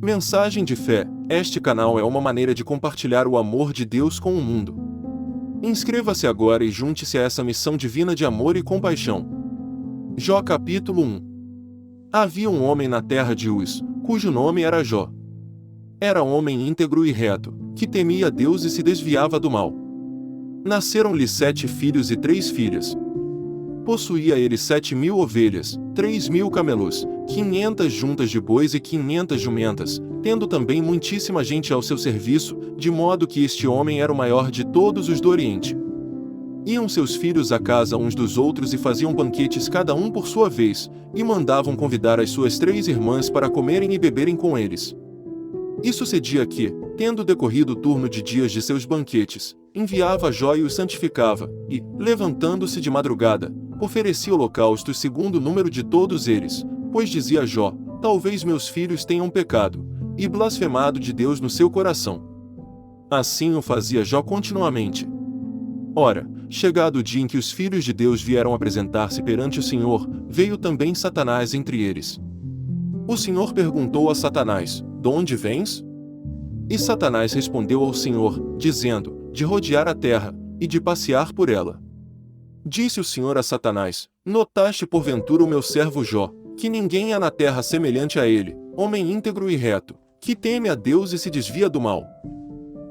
Mensagem de fé. Este canal é uma maneira de compartilhar o amor de Deus com o mundo. Inscreva-se agora e junte-se a essa missão divina de amor e compaixão. Jó capítulo 1. Havia um homem na terra de Uz, cujo nome era Jó. Era um homem íntegro e reto, que temia Deus e se desviava do mal. Nasceram-lhe 7 filhos e 3 filhas. Possuía ele 7.000 ovelhas, 3.000 camelos, 500 juntas de bois e 500 jumentas, tendo também muitíssima gente ao seu serviço, de modo que este homem era o maior de todos os do Oriente. Iam seus filhos à casa uns dos outros e faziam banquetes cada um por sua vez, e mandavam convidar as suas 3 irmãs para comerem e beberem com eles. E sucedia que, tendo decorrido o turno de dias de seus banquetes, enviava Jó e os santificava, e, levantando-se de madrugada, oferecia holocaustos segundo o número de todos eles, pois dizia Jó: talvez meus filhos tenham pecado, e blasfemado de Deus no seu coração. Assim o fazia Jó continuamente. Ora, chegado o dia em que os filhos de Deus vieram apresentar-se perante o Senhor, veio também Satanás entre eles. O Senhor perguntou a Satanás: de onde vens? E Satanás respondeu ao Senhor, dizendo: de rodear a terra, e de passear por ela. Disse o Senhor a Satanás: notaste porventura o meu servo Jó, que ninguém há na terra semelhante a ele, homem íntegro e reto, que teme a Deus e se desvia do mal?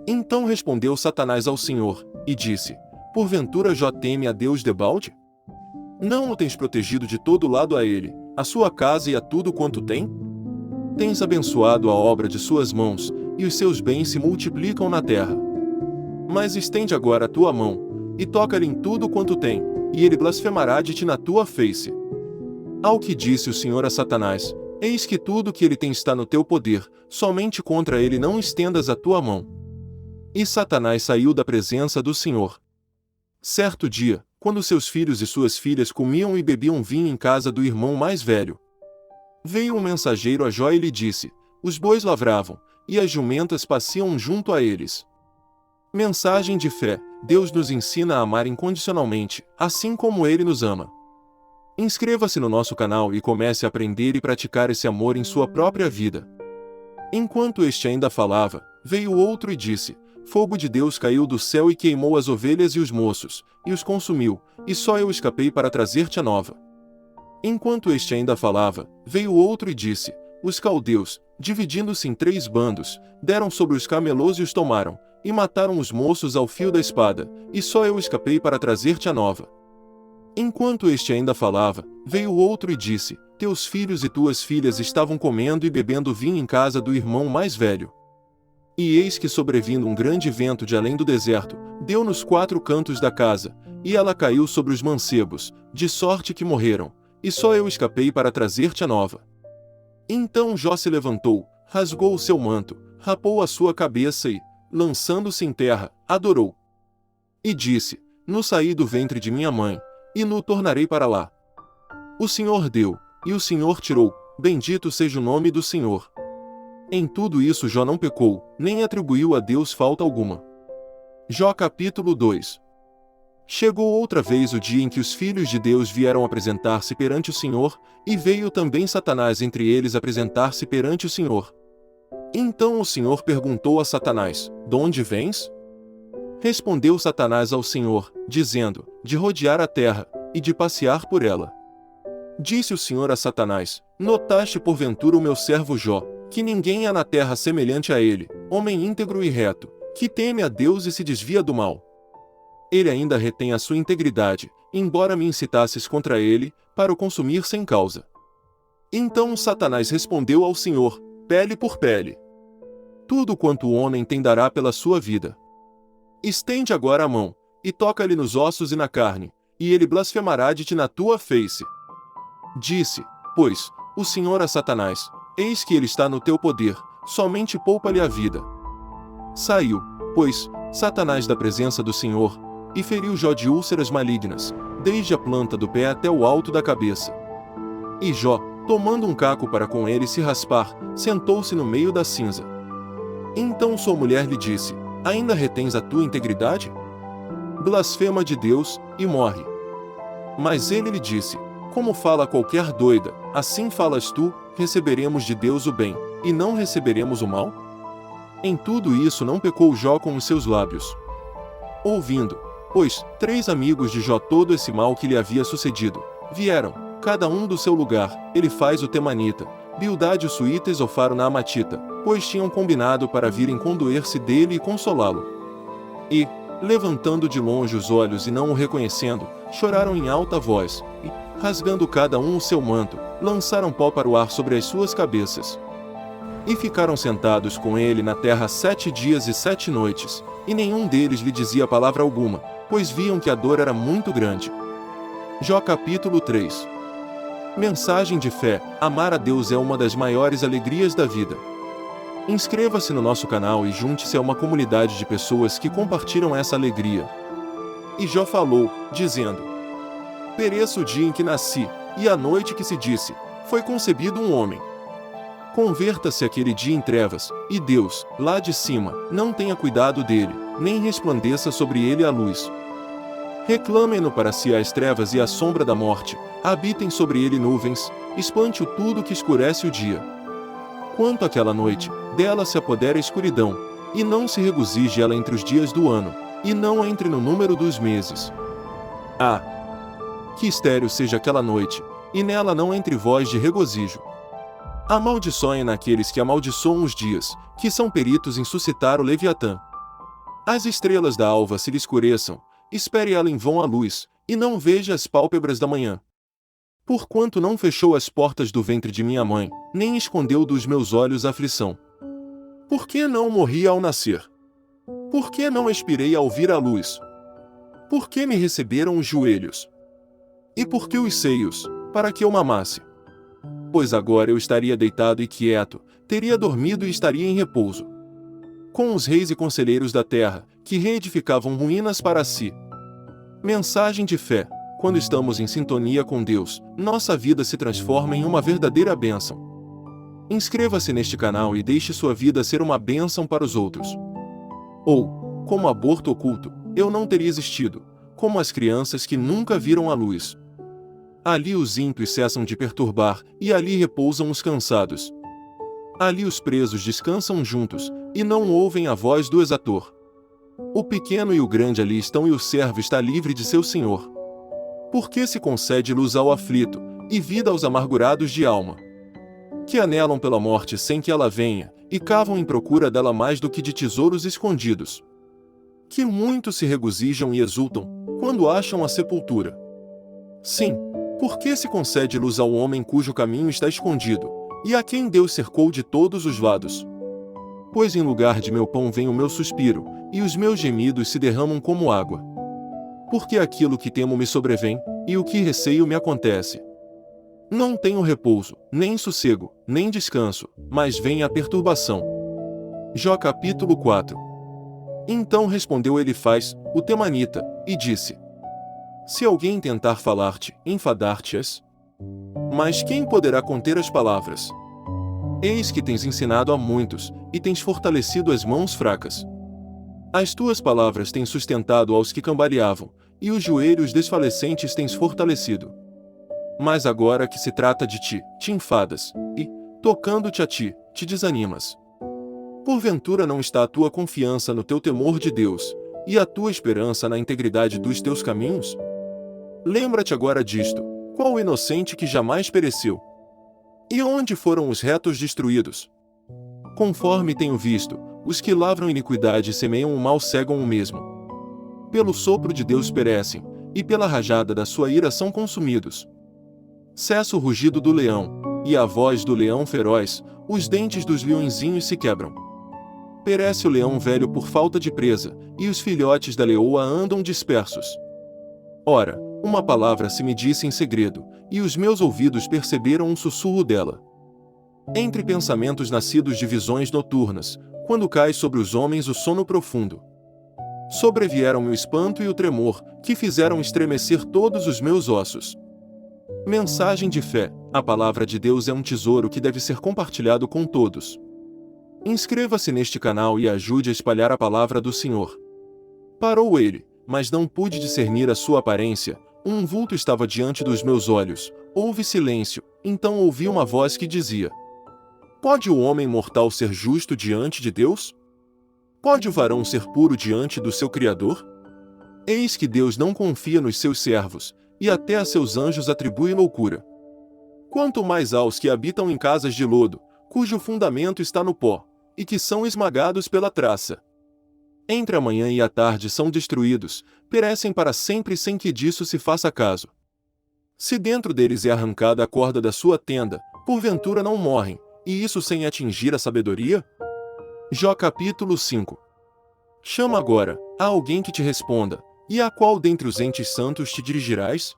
Então respondeu Satanás ao Senhor, e disse: porventura Jó teme a Deus debalde? Não o tens protegido de todo lado a ele, a sua casa e a tudo quanto tem? Tens abençoado a obra de suas mãos, e os seus bens se multiplicam na terra. Mas estende agora a tua mão, e toca-lhe em tudo quanto tem, e ele blasfemará de ti na tua face. Ao que disse o Senhor a Satanás: eis que tudo que ele tem está no teu poder, somente contra ele não estendas a tua mão. E Satanás saiu da presença do Senhor. Certo dia, quando seus filhos e suas filhas comiam e bebiam vinho em casa do irmão mais velho, veio um mensageiro a Jó e lhe disse: os bois lavravam, e as jumentas passeam junto a eles. Mensagem de fé. Deus nos ensina a amar incondicionalmente, assim como Ele nos ama. Inscreva-se no nosso canal e comece a aprender e praticar esse amor em sua própria vida. Enquanto este ainda falava, veio outro e disse: fogo de Deus caiu do céu e queimou as ovelhas e os moços, e os consumiu, e só eu escapei para trazer-te a nova. Enquanto este ainda falava, veio outro e disse: os caldeus, dividindo-se em 3 bandos, deram sobre os camelôs e os tomaram, e mataram os moços ao fio da espada, e só eu escapei para trazer-te a nova. Enquanto este ainda falava, veio outro e disse: teus filhos e tuas filhas estavam comendo e bebendo vinho em casa do irmão mais velho. E eis que sobrevindo um grande vento de além do deserto, deu nos 4 cantos da casa, e ela caiu sobre os mancebos, de sorte que morreram, e só eu escapei para trazer-te a nova. Então Jó se levantou, rasgou o seu manto, rapou a sua cabeça e, lançando-se em terra, adorou. E disse: no saí do ventre de minha mãe, e no tornarei para lá. O Senhor deu, e o Senhor tirou, bendito seja o nome do Senhor. Em tudo isso Jó não pecou, nem atribuiu a Deus falta alguma. Jó capítulo 2. Chegou outra vez o dia em que os filhos de Deus vieram apresentar-se perante o Senhor, e veio também Satanás entre eles apresentar-se perante o Senhor. Então o Senhor perguntou a Satanás: de onde vens? Respondeu Satanás ao Senhor, dizendo: de rodear a terra, e de passear por ela. Disse o Senhor a Satanás: notaste porventura o meu servo Jó, que ninguém há na terra semelhante a ele, homem íntegro e reto, que teme a Deus e se desvia do mal? Ele ainda retém a sua integridade, embora me incitasses contra ele, para o consumir sem causa. Então Satanás respondeu ao Senhor: pele por pele. Tudo quanto o homem tem dará pela sua vida. Estende agora a mão, e toca-lhe nos ossos e na carne, e ele blasfemará de ti na tua face. Disse, pois, o Senhor a Satanás: eis que ele está no teu poder, somente poupa-lhe a vida. Saiu, pois, Satanás da presença do Senhor, e feriu Jó de úlceras malignas, desde a planta do pé até o alto da cabeça. E Jó, tomando um caco para com ele se raspar, sentou-se no meio da cinza. Então sua mulher lhe disse: ainda retens a tua integridade? Blasfema de Deus, e morre. Mas ele lhe disse: como fala qualquer doida, assim falas tu, receberemos de Deus o bem, e não receberemos o mal? Em tudo isso não pecou Jó com os seus lábios. Ouvindo, pois, 3 amigos de Jó todo esse mal que lhe havia sucedido, vieram, cada um do seu lugar, Elifaz o Temanita, Bildade o Suíta e Zofar o Naamatita, pois tinham combinado para virem condoer-se dele e consolá-lo. E, levantando de longe os olhos e não o reconhecendo, choraram em alta voz, e, rasgando cada um o seu manto, lançaram pó para o ar sobre as suas cabeças. E ficaram sentados com ele na terra 7 dias e 7 noites, e nenhum deles lhe dizia palavra alguma, pois viam que a dor era muito grande. Jó capítulo 3. Mensagem de fé: amar a Deus é uma das maiores alegrias da vida. Inscreva-se no nosso canal e junte-se a uma comunidade de pessoas que compartilham essa alegria. E Jó falou, dizendo: pereça o dia em que nasci, e a noite que se disse, foi concebido um homem. Converta-se aquele dia em trevas, e Deus, lá de cima, não tenha cuidado dele, nem resplandeça sobre ele a luz. Reclamem-no para si as trevas e a sombra da morte, habitem sobre ele nuvens, espante-o tudo que escurece o dia. Quanto àquela noite, dela se apodera a escuridão, e não se regozije ela entre os dias do ano, e não entre no número dos meses. Ah! Que estéril seja aquela noite, e nela não entre voz de regozijo. Amaldiçoem naqueles que amaldiçoam os dias, que são peritos em suscitar o Leviatã. As estrelas da alva se lhe escureçam, espere ela em vão a luz, e não veja as pálpebras da manhã. Porquanto não fechou as portas do ventre de minha mãe, nem escondeu dos meus olhos a aflição. Por que não morri ao nascer? Por que não expirei ao vir a luz? Por que me receberam os joelhos? E por que os seios, para que eu mamasse? Pois agora eu estaria deitado e quieto, teria dormido e estaria em repouso. Com os reis e conselheiros da terra, que reedificavam ruínas para si. Mensagem de fé: quando estamos em sintonia com Deus, nossa vida se transforma em uma verdadeira bênção. Inscreva-se neste canal e deixe sua vida ser uma bênção para os outros. Ou, como aborto oculto, eu não teria existido, como as crianças que nunca viram a luz. Ali os ímpios cessam de perturbar, e ali repousam os cansados. Ali os presos descansam juntos, e não ouvem a voz do exator. O pequeno e o grande ali estão e o servo está livre de seu senhor. Porque se concede luz ao aflito, e vida aos amargurados de alma. Que anelam pela morte sem que ela venha, e cavam em procura dela mais do que de tesouros escondidos. Que muitos se regozijam e exultam, quando acham a sepultura. Sim, porque se concede luz ao homem cujo caminho está escondido, e a quem Deus cercou de todos os lados. Pois em lugar de meu pão vem o meu suspiro, e os meus gemidos se derramam como água. Porque aquilo que temo me sobrevém, e o que receio me acontece. Não tenho repouso, nem sossego, nem descanso, mas vem a perturbação. Jó capítulo 4. Então respondeu Elifaz, o Temanita, e disse: se alguém tentar falar-te, enfadar-te-ás? Mas quem poderá conter as palavras? Eis que tens ensinado a muitos, e tens fortalecido as mãos fracas. As tuas palavras tens sustentado aos que cambaleavam, e os joelhos desfalecentes tens fortalecido. Mas agora que se trata de ti, te enfadas, e, tocando-te a ti, te desanimas. Porventura não está a tua confiança no teu temor de Deus, e a tua esperança na integridade dos teus caminhos? Lembra-te agora disto: qual o inocente que jamais pereceu? E onde foram os retos destruídos? Conforme tenho visto, os que lavram iniquidade e semeiam o mal cegam o mesmo. Pelo sopro de Deus perecem, e pela rajada da sua ira são consumidos. Cessa o rugido do leão, e a voz do leão feroz, os dentes dos leõezinhos se quebram. Perece o leão velho por falta de presa, e os filhotes da leoa andam dispersos. Ora, uma palavra se me disse em segredo, e os meus ouvidos perceberam um sussurro dela. Entre pensamentos nascidos de visões noturnas, quando cai sobre os homens o sono profundo. Sobrevieram-me o espanto e o tremor, que fizeram estremecer todos os meus ossos. Mensagem de fé: a palavra de Deus é um tesouro que deve ser compartilhado com todos. Inscreva-se neste canal e ajude a espalhar a palavra do Senhor. Parou ele, mas não pude discernir a sua aparência. Um vulto estava diante dos meus olhos. Houve silêncio, então ouvi uma voz que dizia: Pode o homem mortal ser justo diante de Deus? Pode o varão ser puro diante do seu Criador? Eis que Deus não confia nos seus servos, e até a seus anjos atribui loucura. Quanto mais aos que habitam em casas de lodo, cujo fundamento está no pó, e que são esmagados pela traça. Entre a manhã e a tarde são destruídos, perecem para sempre sem que disso se faça caso. Se dentro deles é arrancada a corda da sua tenda, porventura não morrem, e isso sem atingir a sabedoria? Jó capítulo 5. Chama agora a alguém que te responda, e a qual dentre os entes santos te dirigirás?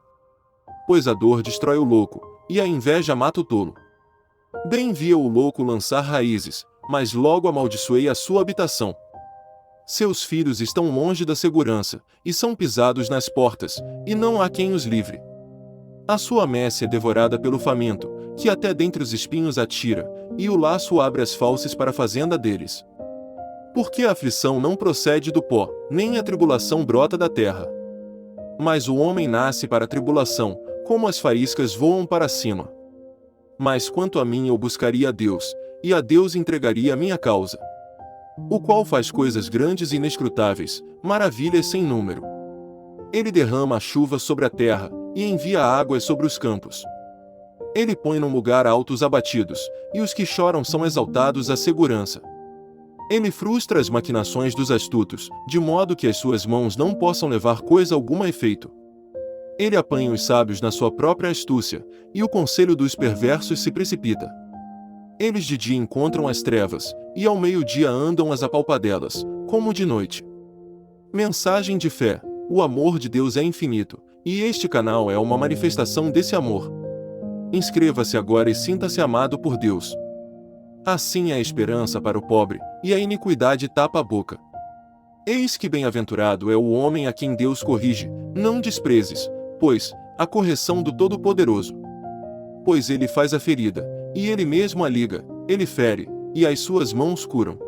Pois a dor destrói o louco, e a inveja mata o tolo. Bem via o louco lançar raízes, mas logo amaldiçoei a sua habitação. Seus filhos estão longe da segurança, e são pisados nas portas, e não há quem os livre. A sua messe é devorada pelo faminto, que até dentre os espinhos atira, e o laço abre as fauces para a fazenda deles. Porque a aflição não procede do pó, nem a tribulação brota da terra. Mas o homem nasce para a tribulação, como as faíscas voam para cima. Mas quanto a mim eu buscaria a Deus, e a Deus entregaria a minha causa. O qual faz coisas grandes e inescrutáveis, maravilhas sem número. Ele derrama a chuva sobre a terra, e envia águas sobre os campos. Ele põe num lugar alto os abatidos, e os que choram são exaltados à segurança. Ele frustra as maquinações dos astutos, de modo que as suas mãos não possam levar coisa alguma a efeito. Ele apanha os sábios na sua própria astúcia, e o conselho dos perversos se precipita. Eles de dia encontram as trevas, e ao meio-dia andam as apalpadelas, como de noite. Mensagem de fé: o amor de Deus é infinito, e este canal é uma manifestação desse amor. Inscreva-se agora e sinta-se amado por Deus. Assim é a esperança para o pobre, e a iniquidade tapa a boca. Eis que bem-aventurado é o homem a quem Deus corrige, não desprezes, pois, a correção do Todo-Poderoso. Pois ele faz a ferida, e ele mesmo a liga, ele fere, e as suas mãos curam.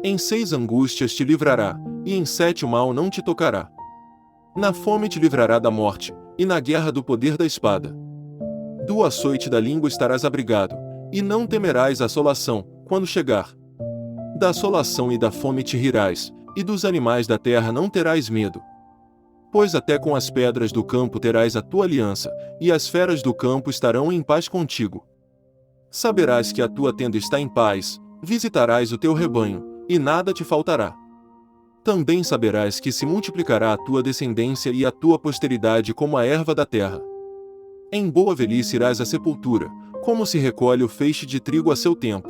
Em 6 angústias te livrará, e em 7 o mal não te tocará. Na fome te livrará da morte, e na guerra do poder da espada. Do açoite da língua estarás abrigado, e não temerás a assolação, quando chegar. Da assolação e da fome te rirás, e dos animais da terra não terás medo. Pois até com as pedras do campo terás a tua aliança, e as feras do campo estarão em paz contigo. Saberás que a tua tenda está em paz, visitarás o teu rebanho, e nada te faltará. Também saberás que se multiplicará a tua descendência e a tua posteridade como a erva da terra. Em boa velhice irás à sepultura, como se recolhe o feixe de trigo a seu tempo.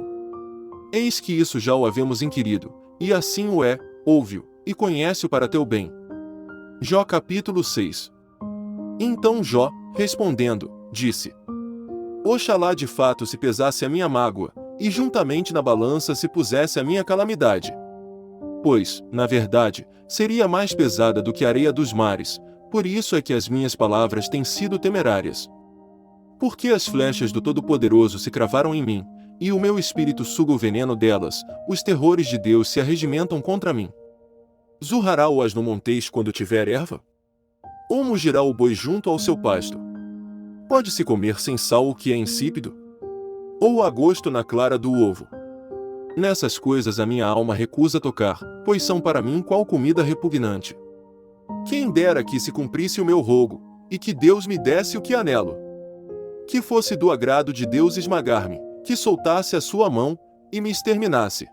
Eis que isso já o havemos inquirido, e assim o é, ouve-o, e conhece-o para teu bem. Jó capítulo 6. Então Jó, respondendo, disse: Oxalá de fato se pesasse a minha mágoa, e juntamente na balança se pusesse a minha calamidade. Pois, na verdade, seria mais pesada do que a areia dos mares, por isso é que as minhas palavras têm sido temerárias. Porque as flechas do Todo-Poderoso se cravaram em mim, e o meu espírito suga o veneno delas, os terrores de Deus se arregimentam contra mim. Zurrará o asno no montês quando tiver erva? Ou mugirá o boi junto ao seu pasto? Pode-se comer sem sal o que é insípido? Ou a gosto na clara do ovo? Nessas coisas a minha alma recusa tocar, pois são para mim qual comida repugnante. Quem dera que se cumprisse o meu rogo, e que Deus me desse o que anelo. Que fosse do agrado de Deus esmagar-me, que soltasse a sua mão, e me exterminasse.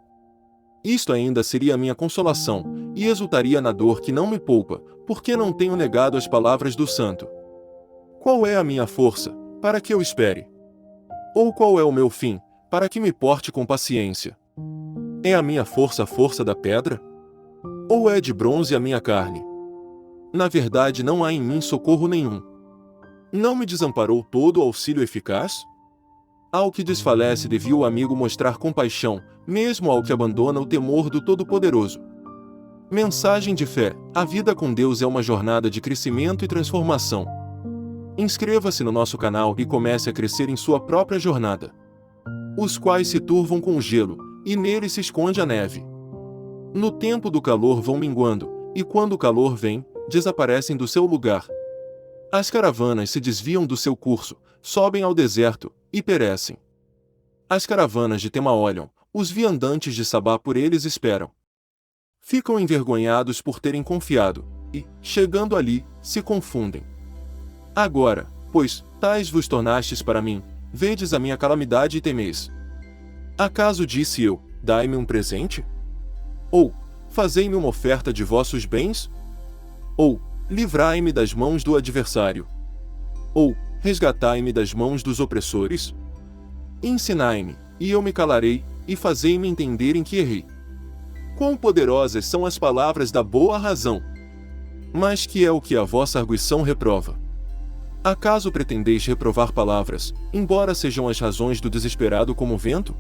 Isto ainda seria a minha consolação, e exultaria na dor que não me poupa, porque não tenho negado as palavras do santo. Qual é a minha força, para que eu espere? Ou qual é o meu fim, para que me porte com paciência? É a minha força a força da pedra? Ou é de bronze a minha carne? Na verdade não há em mim socorro nenhum. Não me desamparou todo o auxílio eficaz? Ao que desfalece devia o amigo mostrar compaixão, mesmo ao que abandona o temor do Todo-Poderoso. Mensagem de fé: a vida com Deus é uma jornada de crescimento e transformação. Inscreva-se no nosso canal e comece a crescer em sua própria jornada. Os quais se turvam com o gelo, e nele se esconde a neve. No tempo do calor vão minguando, e quando o calor vem, desaparecem do seu lugar. As caravanas se desviam do seu curso, sobem ao deserto, e perecem. As caravanas de Tema olham, os viandantes de Sabá por eles esperam. Ficam envergonhados por terem confiado, e, chegando ali, se confundem. Agora, pois, tais vos tornastes para mim, vedes a minha calamidade e temeis. Acaso disse eu, dai-me um presente? Ou, fazei-me uma oferta de vossos bens? Ou, livrai-me das mãos do adversário? Ou, resgatai-me das mãos dos opressores? Ensinai-me, e eu me calarei, e fazei-me entender em que errei. Quão poderosas são as palavras da boa razão! Mas que é o que a vossa arguição reprova? Acaso pretendeis reprovar palavras, embora sejam as razões do desesperado como o vento?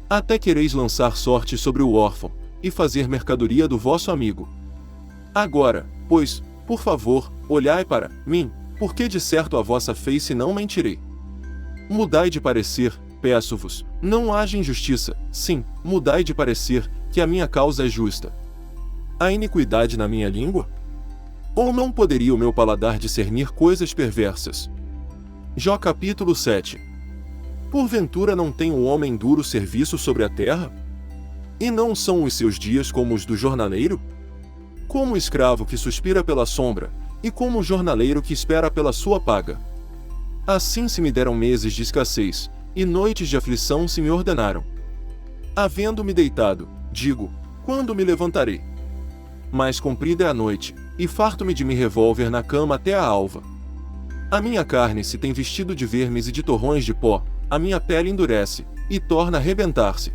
Até quereis lançar sorte sobre o órfão, e fazer mercadoria do vosso amigo. Agora, pois, por favor, olhai para mim, porque de certo a vossa face não mentirei. Mudai de parecer, peço-vos, não haja injustiça, sim, mudai de parecer, que a minha causa é justa. Há iniquidade na minha língua? Ou não poderia o meu paladar discernir coisas perversas? Jó capítulo 7. Porventura não tem o homem duro serviço sobre a terra? E não são os seus dias como os do jornaleiro? Como o escravo que suspira pela sombra, e como o jornaleiro que espera pela sua paga. Assim se me deram meses de escassez, e noites de aflição se me ordenaram. Havendo-me deitado, digo, quando me levantarei? Mas comprida é a noite, e farto-me de me revolver na cama até a alva. A minha carne se tem vestido de vermes e de torrões de pó, a minha pele endurece, e torna a rebentar-se.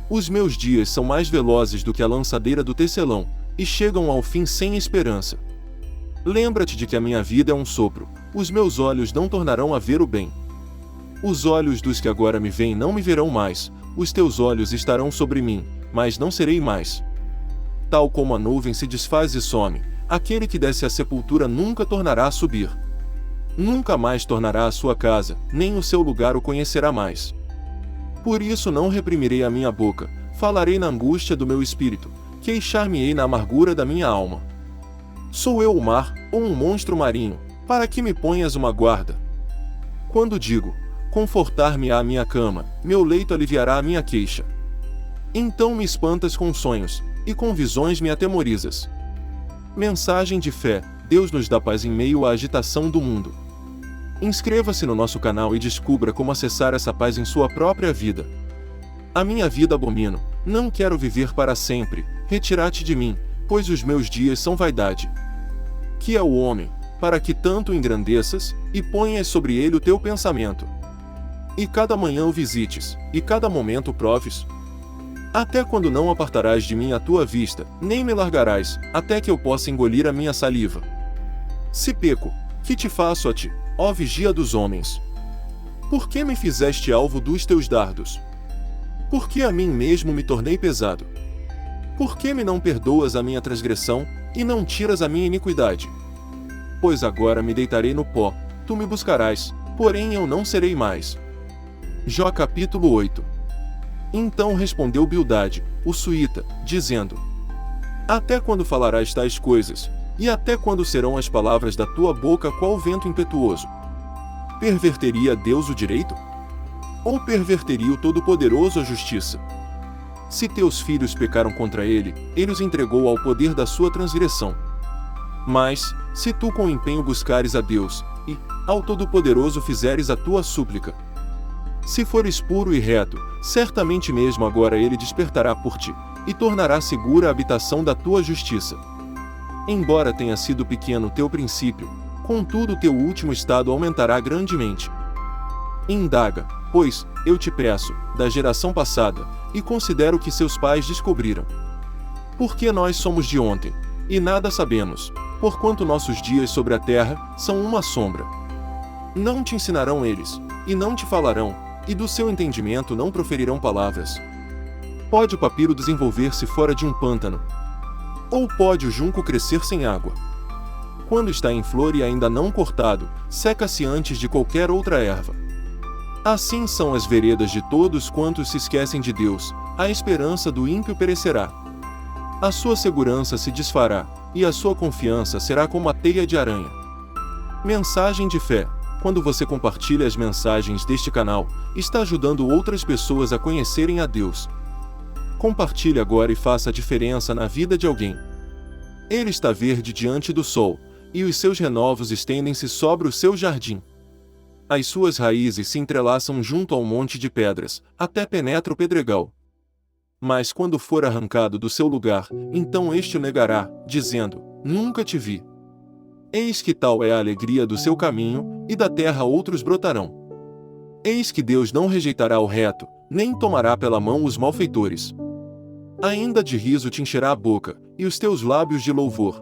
Os meus dias são mais velozes do que a lançadeira do tecelão, e chegam ao fim sem esperança. Lembra-te de que a minha vida é um sopro, os meus olhos não tornarão a ver o bem. Os olhos dos que agora me veem não me verão mais, os teus olhos estarão sobre mim, mas não serei mais. Tal como a nuvem se desfaz e some, aquele que desce à sepultura nunca tornará a subir. Nunca mais tornará à sua casa, nem o seu lugar o conhecerá mais. Por isso não reprimirei a minha boca, falarei na angústia do meu espírito, queixar-me-ei na amargura da minha alma. Sou eu o mar, ou um monstro marinho, para que me ponhas uma guarda? Quando digo, confortar-me-á a minha cama, meu leito aliviará a minha queixa. Então me espantas com sonhos, e com visões me atemorizas. Mensagem de fé, Deus nos dá paz em meio à agitação do mundo. Inscreva-se no nosso canal e descubra como acessar essa paz em sua própria vida. A minha vida abomino, não quero viver para sempre, retira-te de mim, pois os meus dias são vaidade. Que é o homem, para que tanto o engrandeças, e ponhas sobre ele o teu pensamento. E cada manhã o visites, e cada momento o proves. Até quando não apartarás de mim a tua vista, nem me largarás, até que eu possa engolir a minha saliva. Se peco, que te faço a ti, ó vigia dos homens? Por que me fizeste alvo dos teus dardos? Por que a mim mesmo me tornei pesado? Por que me não perdoas a minha transgressão, e não tiras a minha iniquidade? Pois agora me deitarei no pó, tu me buscarás, porém eu não serei mais. Jó capítulo 8. Então respondeu Bildade, o suíta, dizendo: Até quando falarás tais coisas, e até quando serão as palavras da tua boca qual vento impetuoso? Perverteria Deus o direito? Ou perverteria o Todo-Poderoso a justiça? Se teus filhos pecaram contra ele, ele os entregou ao poder da sua transgressão. Mas, se tu com empenho buscares a Deus, e, ao Todo-Poderoso fizeres a tua súplica, se fores puro e reto, certamente mesmo agora ele despertará por ti, e tornará segura a habitação da tua justiça. Embora tenha sido pequeno teu princípio, contudo teu último estado aumentará grandemente. Indaga, pois, eu te peço, da geração passada, e considero que seus pais descobriram. Porque nós somos de ontem, e nada sabemos, porquanto nossos dias sobre a terra são uma sombra. Não te ensinarão eles, e não te falarão, e do seu entendimento não proferirão palavras. Pode o papiro desenvolver-se fora de um pântano? Ou pode o junco crescer sem água? Quando está em flor e ainda não cortado, seca-se antes de qualquer outra erva. Assim são as veredas de todos quantos se esquecem de Deus, a esperança do ímpio perecerá. A sua segurança se desfará, e a sua confiança será como a teia de aranha. Mensagem de fé. quando você compartilha as mensagens deste canal, está ajudando outras pessoas a conhecerem a Deus. Compartilhe agora e faça a diferença na vida de alguém. Ele está verde diante do sol, e os seus renovos estendem-se sobre o seu jardim. As suas raízes se entrelaçam junto ao monte de pedras, até penetra o pedregal. Mas quando for arrancado do seu lugar, então este o negará, dizendo: Nunca te vi. Eis que tal é a alegria do seu caminho, e da terra outros brotarão. Eis que Deus não rejeitará o reto, nem tomará pela mão os malfeitores. Ainda de riso te encherá a boca, e os teus lábios de louvor.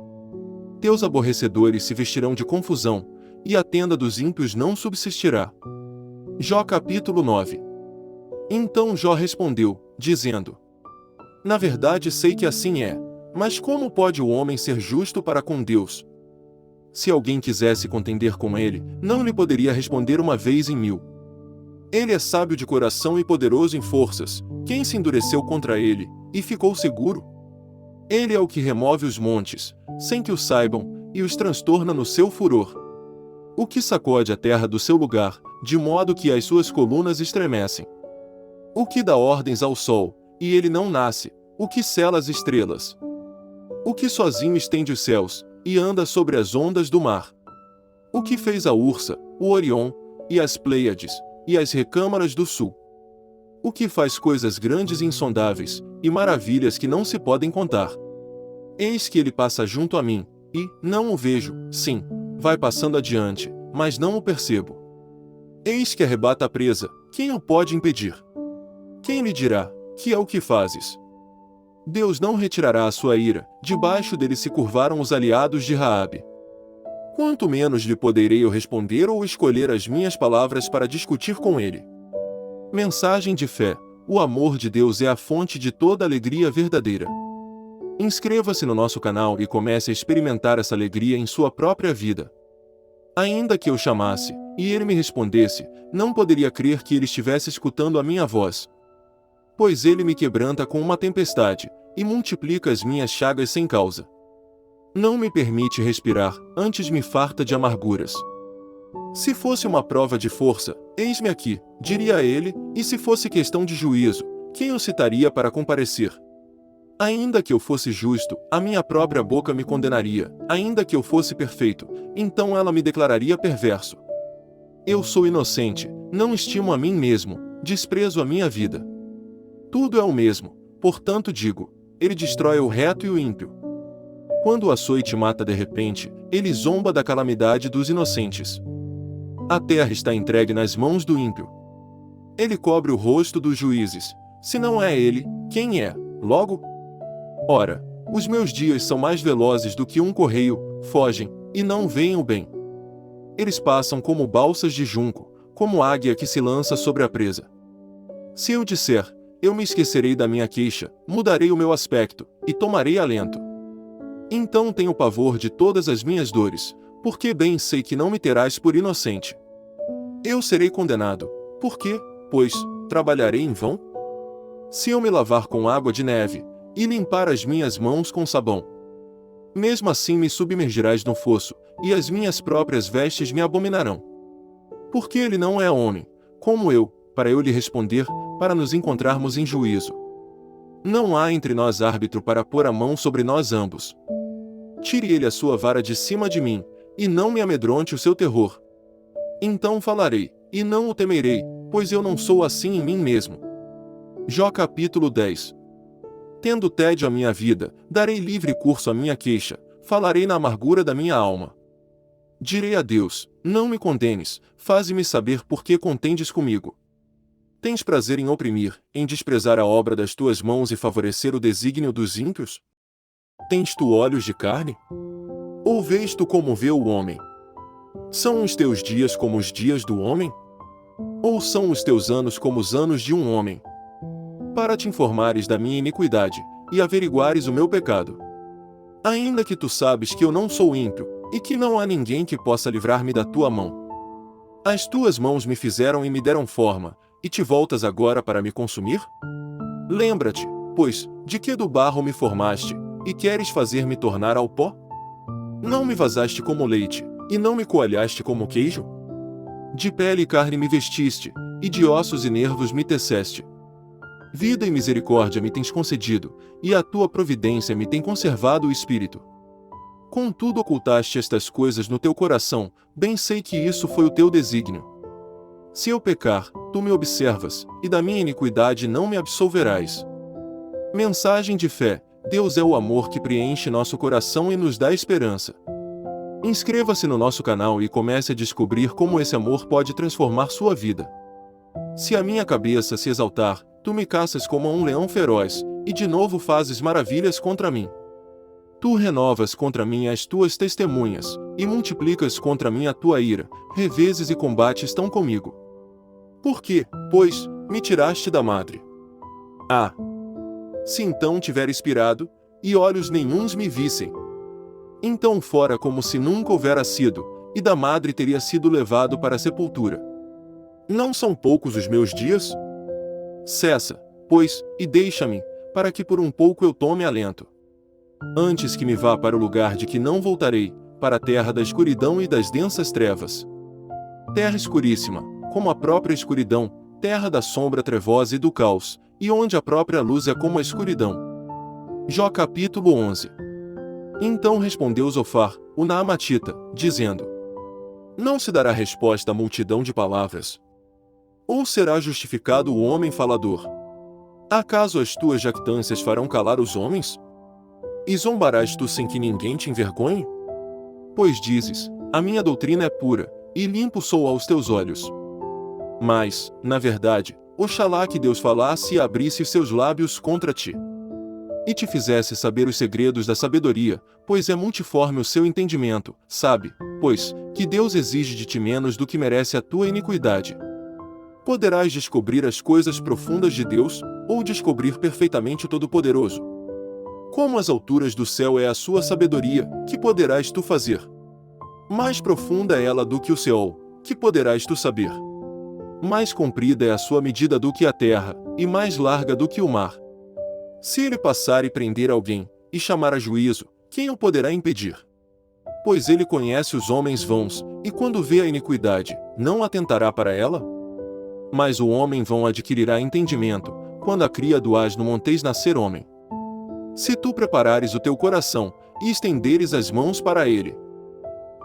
Teus aborrecedores se vestirão de confusão, e a tenda dos ímpios não subsistirá. Jó capítulo 9. Então Jó respondeu, dizendo: Na verdade sei que assim é, mas como pode o homem ser justo para com Deus? Se alguém quisesse contender com ele, não lhe poderia responder uma vez em 1000. Ele é sábio de coração e poderoso em forças, quem se endureceu contra ele, e ficou seguro? Ele é o que remove os montes, sem que o saibam, e os transtorna no seu furor. O que sacode a terra do seu lugar, de modo que as suas colunas estremecem. O que dá ordens ao sol, e ele não nasce, o que sela as estrelas. O que sozinho estende os céus, e anda sobre as ondas do mar. O que fez a Ursa, o Orion, e as Pleiades, e as recâmaras do sul. O que faz coisas grandes e insondáveis, e maravilhas que não se podem contar. Eis que ele passa junto a mim, e não o vejo, sim, vai passando adiante, mas não o percebo. Eis que arrebata a presa, quem o pode impedir? Quem lhe dirá, que é o que fazes? Deus não retirará a sua ira, debaixo dele se curvaram os aliados de Raabe. Quanto menos lhe poderei eu responder ou escolher as minhas palavras para discutir com ele. Mensagem de fé: o amor de Deus é a fonte de toda alegria verdadeira. Inscreva-se no nosso canal e comece a experimentar essa alegria em sua própria vida. Ainda que eu chamasse, e ele me respondesse, não poderia crer que ele estivesse escutando a minha voz. Pois ele me quebranta com uma tempestade, e multiplica as minhas chagas sem causa. Não me permite respirar, antes me farta de amarguras. Se fosse uma prova de força, eis-me aqui, diria ele, e se fosse questão de juízo, quem o citaria para comparecer? Ainda que eu fosse justo, a minha própria boca me condenaria, ainda que eu fosse perfeito, então ela me declararia perverso. Eu sou inocente, não estimo a mim mesmo, desprezo a minha vida. Tudo é o mesmo, portanto digo, ele destrói o reto e o ímpio. Quando o açoite mata de repente, ele zomba da calamidade dos inocentes. A terra está entregue nas mãos do ímpio. Ele cobre o rosto dos juízes. Se não é ele, quem é? Logo? Ora, os meus dias são mais velozes do que um correio, fogem, e não veem o bem. Eles passam como balsas de junco, como águia que se lança sobre a presa. Se eu disser, eu me esquecerei da minha queixa, mudarei o meu aspecto, e tomarei alento. Então tenho pavor de todas as minhas dores, porque bem sei que não me terás por inocente. Eu serei condenado, por quê? Pois, trabalharei em vão? Se eu me lavar com água de neve, e limpar as minhas mãos com sabão, mesmo assim me submergirás no fosso, e as minhas próprias vestes me abominarão. Porque ele não é homem, como eu, para eu lhe responder, para nos encontrarmos em juízo. Não há entre nós árbitro para pôr a mão sobre nós ambos. Tire ele a sua vara de cima de mim, e não me amedronte o seu terror. Então falarei, e não o temerei, pois eu não sou assim em mim mesmo. Jó capítulo 10. Tendo tédio a minha vida, darei livre curso à minha queixa, falarei na amargura da minha alma. Direi a Deus, não me condenes, faze-me saber por que contendes comigo. Tens prazer em oprimir, em desprezar a obra das tuas mãos e favorecer o desígnio dos ímpios? Tens tu olhos de carne? Ou vês tu como vê o homem? São os teus dias como os dias do homem? Ou são os teus anos como os anos de um homem? Para te informares da minha iniquidade, e averiguares o meu pecado. Ainda que tu sabes que eu não sou ímpio, e que não há ninguém que possa livrar-me da tua mão. As tuas mãos me fizeram e me deram forma, e te voltas agora para me consumir? Lembra-te, pois, de que do barro me formaste, e queres fazer-me tornar ao pó? Não me vazaste como leite, e não me coalhaste como queijo? De pele e carne me vestiste, e de ossos e nervos me teceste. Vida e misericórdia me tens concedido, e a tua providência me tem conservado o espírito. Contudo ocultaste estas coisas no teu coração, bem sei que isso foi o teu desígnio. Se eu pecar, tu me observas, e da minha iniquidade não me absolverás. Mensagem de fé: Deus é o amor que preenche nosso coração e nos dá esperança. Inscreva-se no nosso canal e comece a descobrir como esse amor pode transformar sua vida. Se a minha cabeça se exaltar, tu me caças como a um leão feroz, e de novo fazes maravilhas contra mim. Tu renovas contra mim as tuas testemunhas, e multiplicas contra mim a tua ira, revezes e combates estão comigo. Por que, pois, me tiraste da madre? Ah! Se então tiver expirado, e olhos nenhuns me vissem. Então fora como se nunca houvera sido, e da madre teria sido levado para a sepultura. Não são poucos os meus dias? Cessa, pois, e deixa-me, para que por um pouco eu tome alento. Antes que me vá para o lugar de que não voltarei, para a terra da escuridão e das densas trevas. Terra escuríssima, como a própria escuridão, terra da sombra trevosa e do caos, e onde a própria luz é como a escuridão. Jó capítulo 11. Então respondeu Zofar, o Naamatita, dizendo: Não se dará resposta à multidão de palavras? Ou será justificado o homem falador? Acaso as tuas jactâncias farão calar os homens? E zombarás tu sem que ninguém te envergonhe? Pois dizes: a minha doutrina é pura, e limpo sou aos teus olhos. Mas, na verdade, oxalá que Deus falasse e abrisse os seus lábios contra ti. E te fizesse saber os segredos da sabedoria, pois é multiforme o seu entendimento, sabe, pois, que Deus exige de ti menos do que merece a tua iniquidade. Poderás descobrir as coisas profundas de Deus, ou descobrir perfeitamente o Todo-Poderoso? Como as alturas do céu é a sua sabedoria, que poderás tu fazer? Mais profunda é ela do que o Seol, que poderás tu saber? Mais comprida é a sua medida do que a terra, e mais larga do que o mar. Se ele passar e prender alguém, e chamar a juízo, quem o poderá impedir? Pois ele conhece os homens vãos, e quando vê a iniquidade, não atentará para ela? Mas o homem vão adquirirá entendimento, quando a cria do asno monteis nascer homem. Se tu preparares o teu coração, e estenderes as mãos para ele.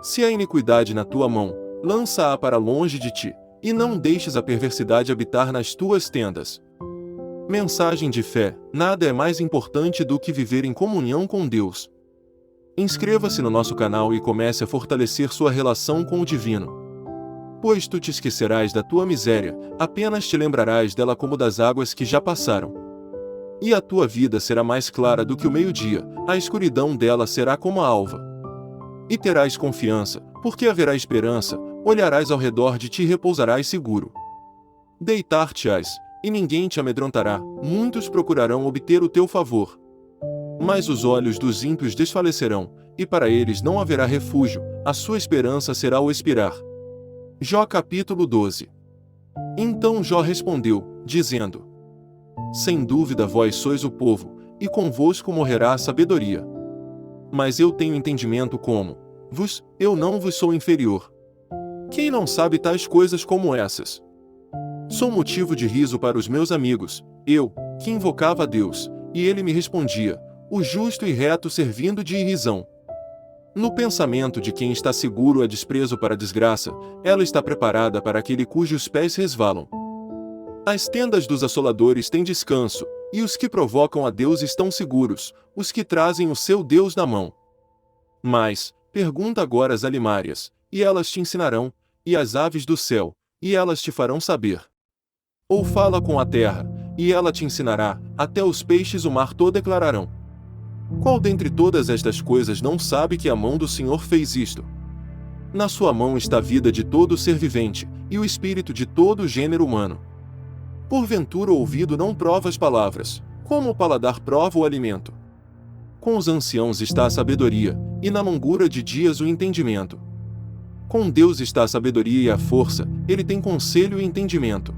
Se a iniquidade na tua mão, lança-a para longe de ti, e não deixes a perversidade habitar nas tuas tendas. Mensagem de fé: nada é mais importante do que viver em comunhão com Deus. Inscreva-se no nosso canal e comece a fortalecer sua relação com o divino. Pois tu te esquecerás da tua miséria, apenas te lembrarás dela como das águas que já passaram. E a tua vida será mais clara do que o meio-dia, a escuridão dela será como a alva. E terás confiança, porque haverá esperança, olharás ao redor de ti e repousarás seguro. Deitar-te-ás, e ninguém te amedrontará, muitos procurarão obter o teu favor. Mas os olhos dos ímpios desfalecerão, e para eles não haverá refúgio, a sua esperança será o expirar. Jó capítulo 12. Então Jó respondeu, dizendo: Sem dúvida vós sois o povo, e convosco morrerá a sabedoria. Mas eu tenho entendimento como vos, eu não vos sou inferior. Quem não sabe tais coisas como essas? Sou motivo de riso para os meus amigos, eu, que invocava a Deus, e ele me respondia, o justo e reto servindo de irrisão. No pensamento de quem está seguro é desprezo para a desgraça, ela está preparada para aquele cujos pés resvalam. As tendas dos assoladores têm descanso, e os que provocam a Deus estão seguros, os que trazem o seu Deus na mão. Mas, pergunta agora as alimárias, e elas te ensinarão, e as aves do céu, e elas te farão saber. Ou fala com a terra, e ela te ensinará, até os peixes o mar todo declararão. Qual dentre todas estas coisas não sabe que a mão do Senhor fez isto? Na sua mão está a vida de todo ser vivente, e o espírito de todo o gênero humano. Porventura o ouvido não prova as palavras, como o paladar prova o alimento. Com os anciãos está a sabedoria, e na longura de dias o entendimento. Com Deus está a sabedoria e a força, ele tem conselho e entendimento.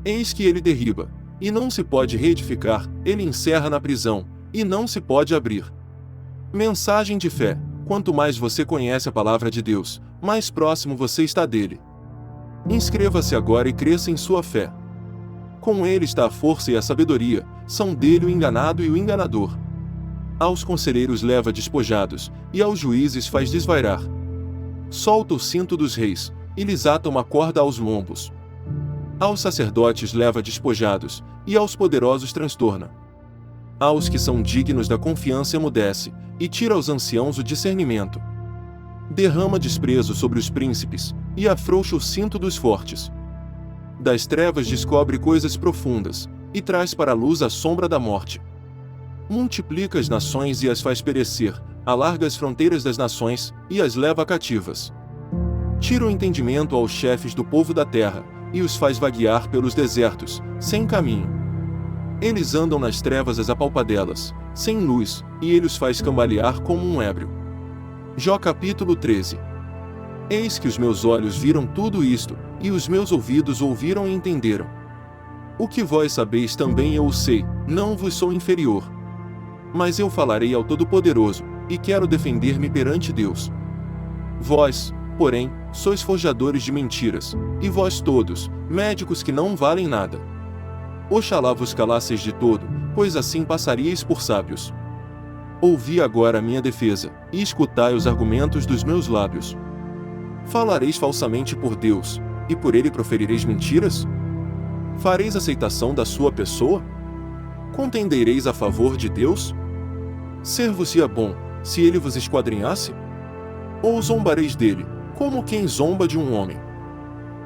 Eis que ele derriba, e não se pode reedificar, ele encerra na prisão, e não se pode abrir. Mensagem de fé: quanto mais você conhece a palavra de Deus, mais próximo você está dele. Inscreva-se agora e cresça em sua fé. Com ele está a força e a sabedoria, são dele o enganado e o enganador. Aos conselheiros leva despojados, e aos juízes faz desvairar. Solta o cinto dos reis, e lhes ata uma corda aos lombos. Aos sacerdotes leva despojados, e aos poderosos transtorna. Aos que são dignos da confiança emudece, e tira aos anciãos o discernimento. Derrama desprezo sobre os príncipes, e afrouxa o cinto dos fortes. Das trevas descobre coisas profundas, e traz para a luz a sombra da morte. Multiplica as nações e as faz perecer, alarga as fronteiras das nações, e as leva cativas. Tira o entendimento aos chefes do povo da terra, e os faz vaguear pelos desertos, sem caminho. Eles andam nas trevas as apalpadelas, sem luz, e ele os faz cambalear como um ébrio. Jó capítulo 13. Eis que os meus olhos viram tudo isto, e os meus ouvidos ouviram e entenderam. O que vós sabeis também eu o sei, não vos sou inferior. Mas eu falarei ao Todo-Poderoso, e quero defender-me perante Deus. Vós, porém, sois forjadores de mentiras, e vós todos, médicos que não valem nada. Oxalá vos calasseis de todo, pois assim passaríeis por sábios. Ouvi agora a minha defesa, e escutai os argumentos dos meus lábios. Falareis falsamente por Deus, e por ele proferireis mentiras? Fareis aceitação da sua pessoa? Contendereis a favor de Deus? Ser-vos-ia bom, se ele vos esquadrinhasse? Ou zombareis dele, como quem zomba de um homem?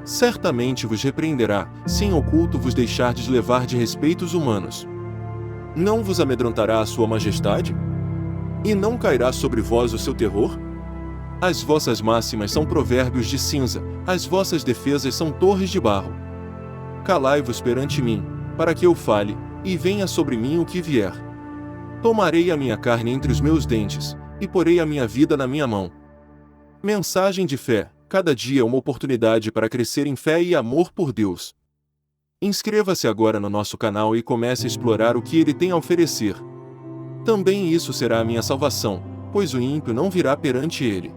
Certamente vos repreenderá, se em oculto vos deixardes levar de respeitos humanos. Não vos amedrontará a sua majestade? E não cairá sobre vós o seu terror? As vossas máximas são provérbios de cinza, as vossas defesas são torres de barro. Calai-vos perante mim, para que eu fale, e venha sobre mim o que vier. Tomarei a minha carne entre os meus dentes, e porei a minha vida na minha mão. Mensagem de fé, cada dia é uma oportunidade para crescer em fé e amor por Deus. Inscreva-se agora no nosso canal e comece a explorar o que ele tem a oferecer. Também isso será a minha salvação, pois o ímpio não virá perante ele.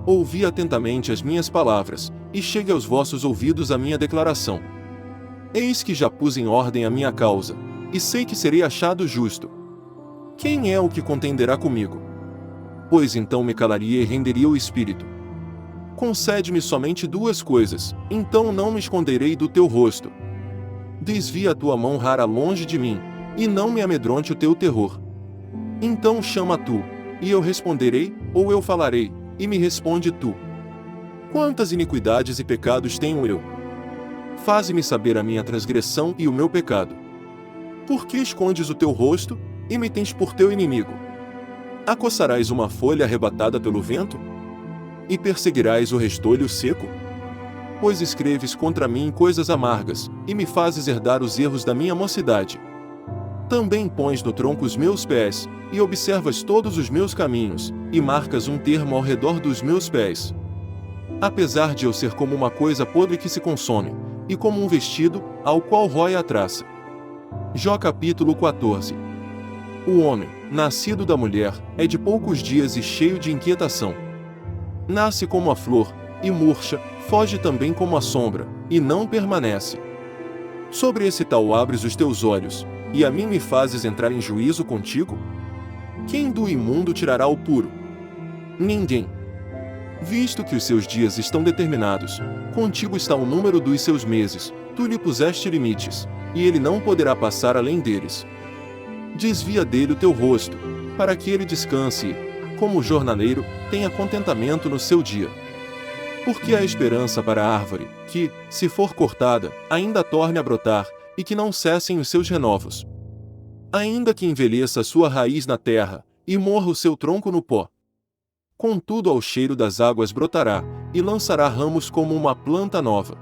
Ouvi atentamente as minhas palavras, e chegue aos vossos ouvidos a minha declaração. Eis que já pus em ordem a minha causa, e sei que serei achado justo. Quem é o que contenderá comigo? Pois então me calaria e renderia o espírito. Concede-me somente duas coisas, então não me esconderei do teu rosto. Desvia a tua mão rara longe de mim, e não me amedronte o teu terror. Então chama tu, e eu responderei, ou eu falarei, e me responde tu. Quantas iniquidades e pecados tenho eu? Faze-me saber a minha transgressão e o meu pecado. Por que escondes o teu rosto, e me tens por teu inimigo? Acossarás uma folha arrebatada pelo vento? E perseguirás o restolho seco? Pois escreves contra mim coisas amargas, e me fazes herdar os erros da minha mocidade. Também pões no tronco os meus pés, e observas todos os meus caminhos, e marcas um termo ao redor dos meus pés. Apesar de eu ser como uma coisa podre que se consome, e como um vestido, ao qual rói a traça. Jó capítulo 14. O homem, nascido da mulher, é de poucos dias e cheio de inquietação. Nasce como a flor, e murcha, foge também como a sombra, e não permanece. Sobre esse tal abres os teus olhos, e a mim me fazes entrar em juízo contigo? Quem do imundo tirará o puro? Ninguém. Visto que os seus dias estão determinados, contigo está o número dos seus meses, tu lhe puseste limites, e ele não poderá passar além deles. Desvia dele o teu rosto, para que ele descanse e, como o jornaleiro, tenha contentamento no seu dia. Porque há esperança para a árvore, que, se for cortada, ainda torne a brotar, e que não cessem os seus renovos. Ainda que envelheça a sua raiz na terra, e morra o seu tronco no pó. Contudo ao cheiro das águas brotará, e lançará ramos como uma planta nova.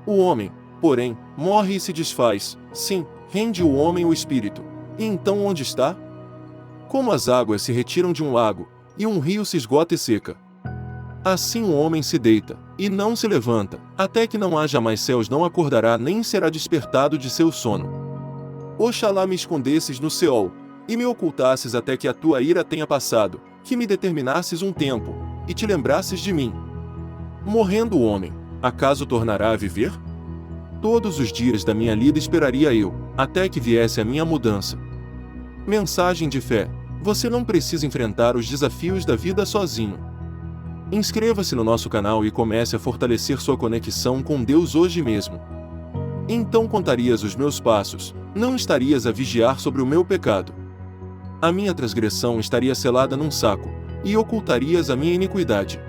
O homem, porém, morre e se desfaz, sim, rende o homem o espírito. E então onde está? Como as águas se retiram de um lago, e um rio se esgota e seca. Assim o homem se deita, e não se levanta, até que não haja mais céus não acordará nem será despertado de seu sono. Oxalá me escondesses no Seol, e me ocultasses até que a tua ira tenha passado, que me determinasses um tempo, e te lembrasses de mim. Morrendo o homem, acaso tornará a viver? Todos os dias da minha lida esperaria eu, até que viesse a minha mudança. Mensagem de fé: você não precisa enfrentar os desafios da vida sozinho. Inscreva-se no nosso canal e comece a fortalecer sua conexão com Deus hoje mesmo. Então contarias os meus passos, não estarias a vigiar sobre o meu pecado. A minha transgressão estaria selada num saco, e ocultarias a minha iniquidade.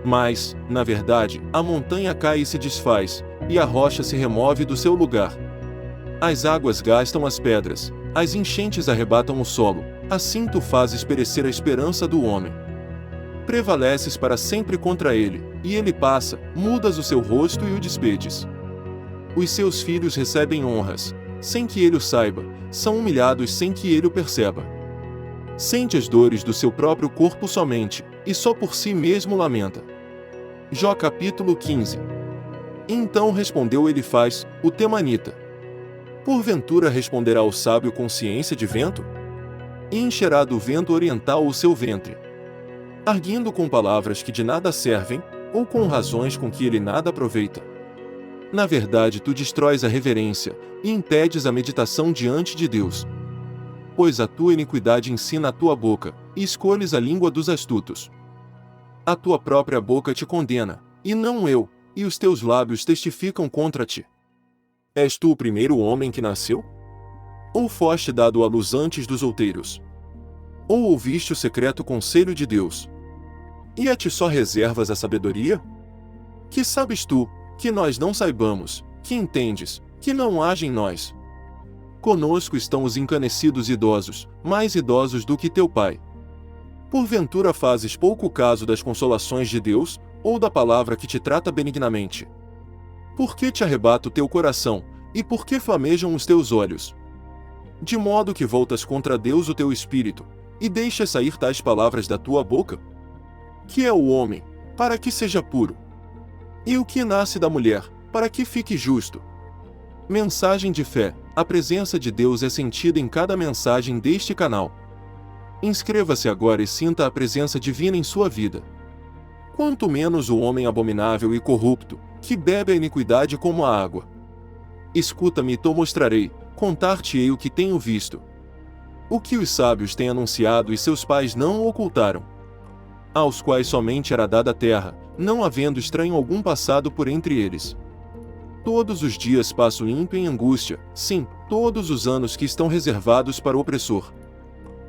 Mas, na verdade, a montanha cai e se desfaz, e a rocha se remove do seu lugar. As águas gastam as pedras, as enchentes arrebatam o solo, assim tu fazes perecer a esperança do homem. Prevaleces para sempre contra ele, e ele passa, mudas o seu rosto e o despedes. Os seus filhos recebem honras, sem que ele o saiba, são humilhados sem que ele o perceba. Sente as dores do seu próprio corpo somente, e só por si mesmo lamenta. Jó capítulo 15. Então respondeu Elifaz, o temanita: porventura responderá o sábio com ciência de vento? E encherá do vento oriental o seu ventre, arguindo com palavras que de nada servem, ou com razões com que ele nada aproveita. Na verdade tu destróis a reverência, e impedes a meditação diante de Deus. Pois a tua iniquidade ensina a tua boca, e escolhes a língua dos astutos. A tua própria boca te condena, e não eu, e os teus lábios testificam contra ti. És tu o primeiro homem que nasceu? Ou foste dado à luz antes dos outeiros? Ou ouviste o secreto conselho de Deus? E a ti só reservas a sabedoria? Que sabes tu, que nós não saibamos, que entendes, que não haja em nós? Conosco estão os encanecidos idosos, mais idosos do que teu pai. Porventura fazes pouco caso das consolações de Deus, ou da palavra que te trata benignamente? Por que te arrebata o teu coração, e por que flamejam os teus olhos? De modo que voltas contra Deus o teu espírito, e deixas sair tais palavras da tua boca? Que é o homem, para que seja puro? E o que nasce da mulher, para que fique justo? Mensagem de fé: a presença de Deus é sentida em cada mensagem deste canal. Inscreva-se agora e sinta a presença divina em sua vida. Quanto menos o homem abominável e corrupto, que bebe a iniquidade como a água. Escuta-me e te mostrarei, contar-te-ei o que tenho visto. O que os sábios têm anunciado e seus pais não o ocultaram. Aos quais somente era dada a terra, não havendo estranho algum passado por entre eles. Todos os dias passa o ímpio em angústia, sim, todos os anos que estão reservados para o opressor.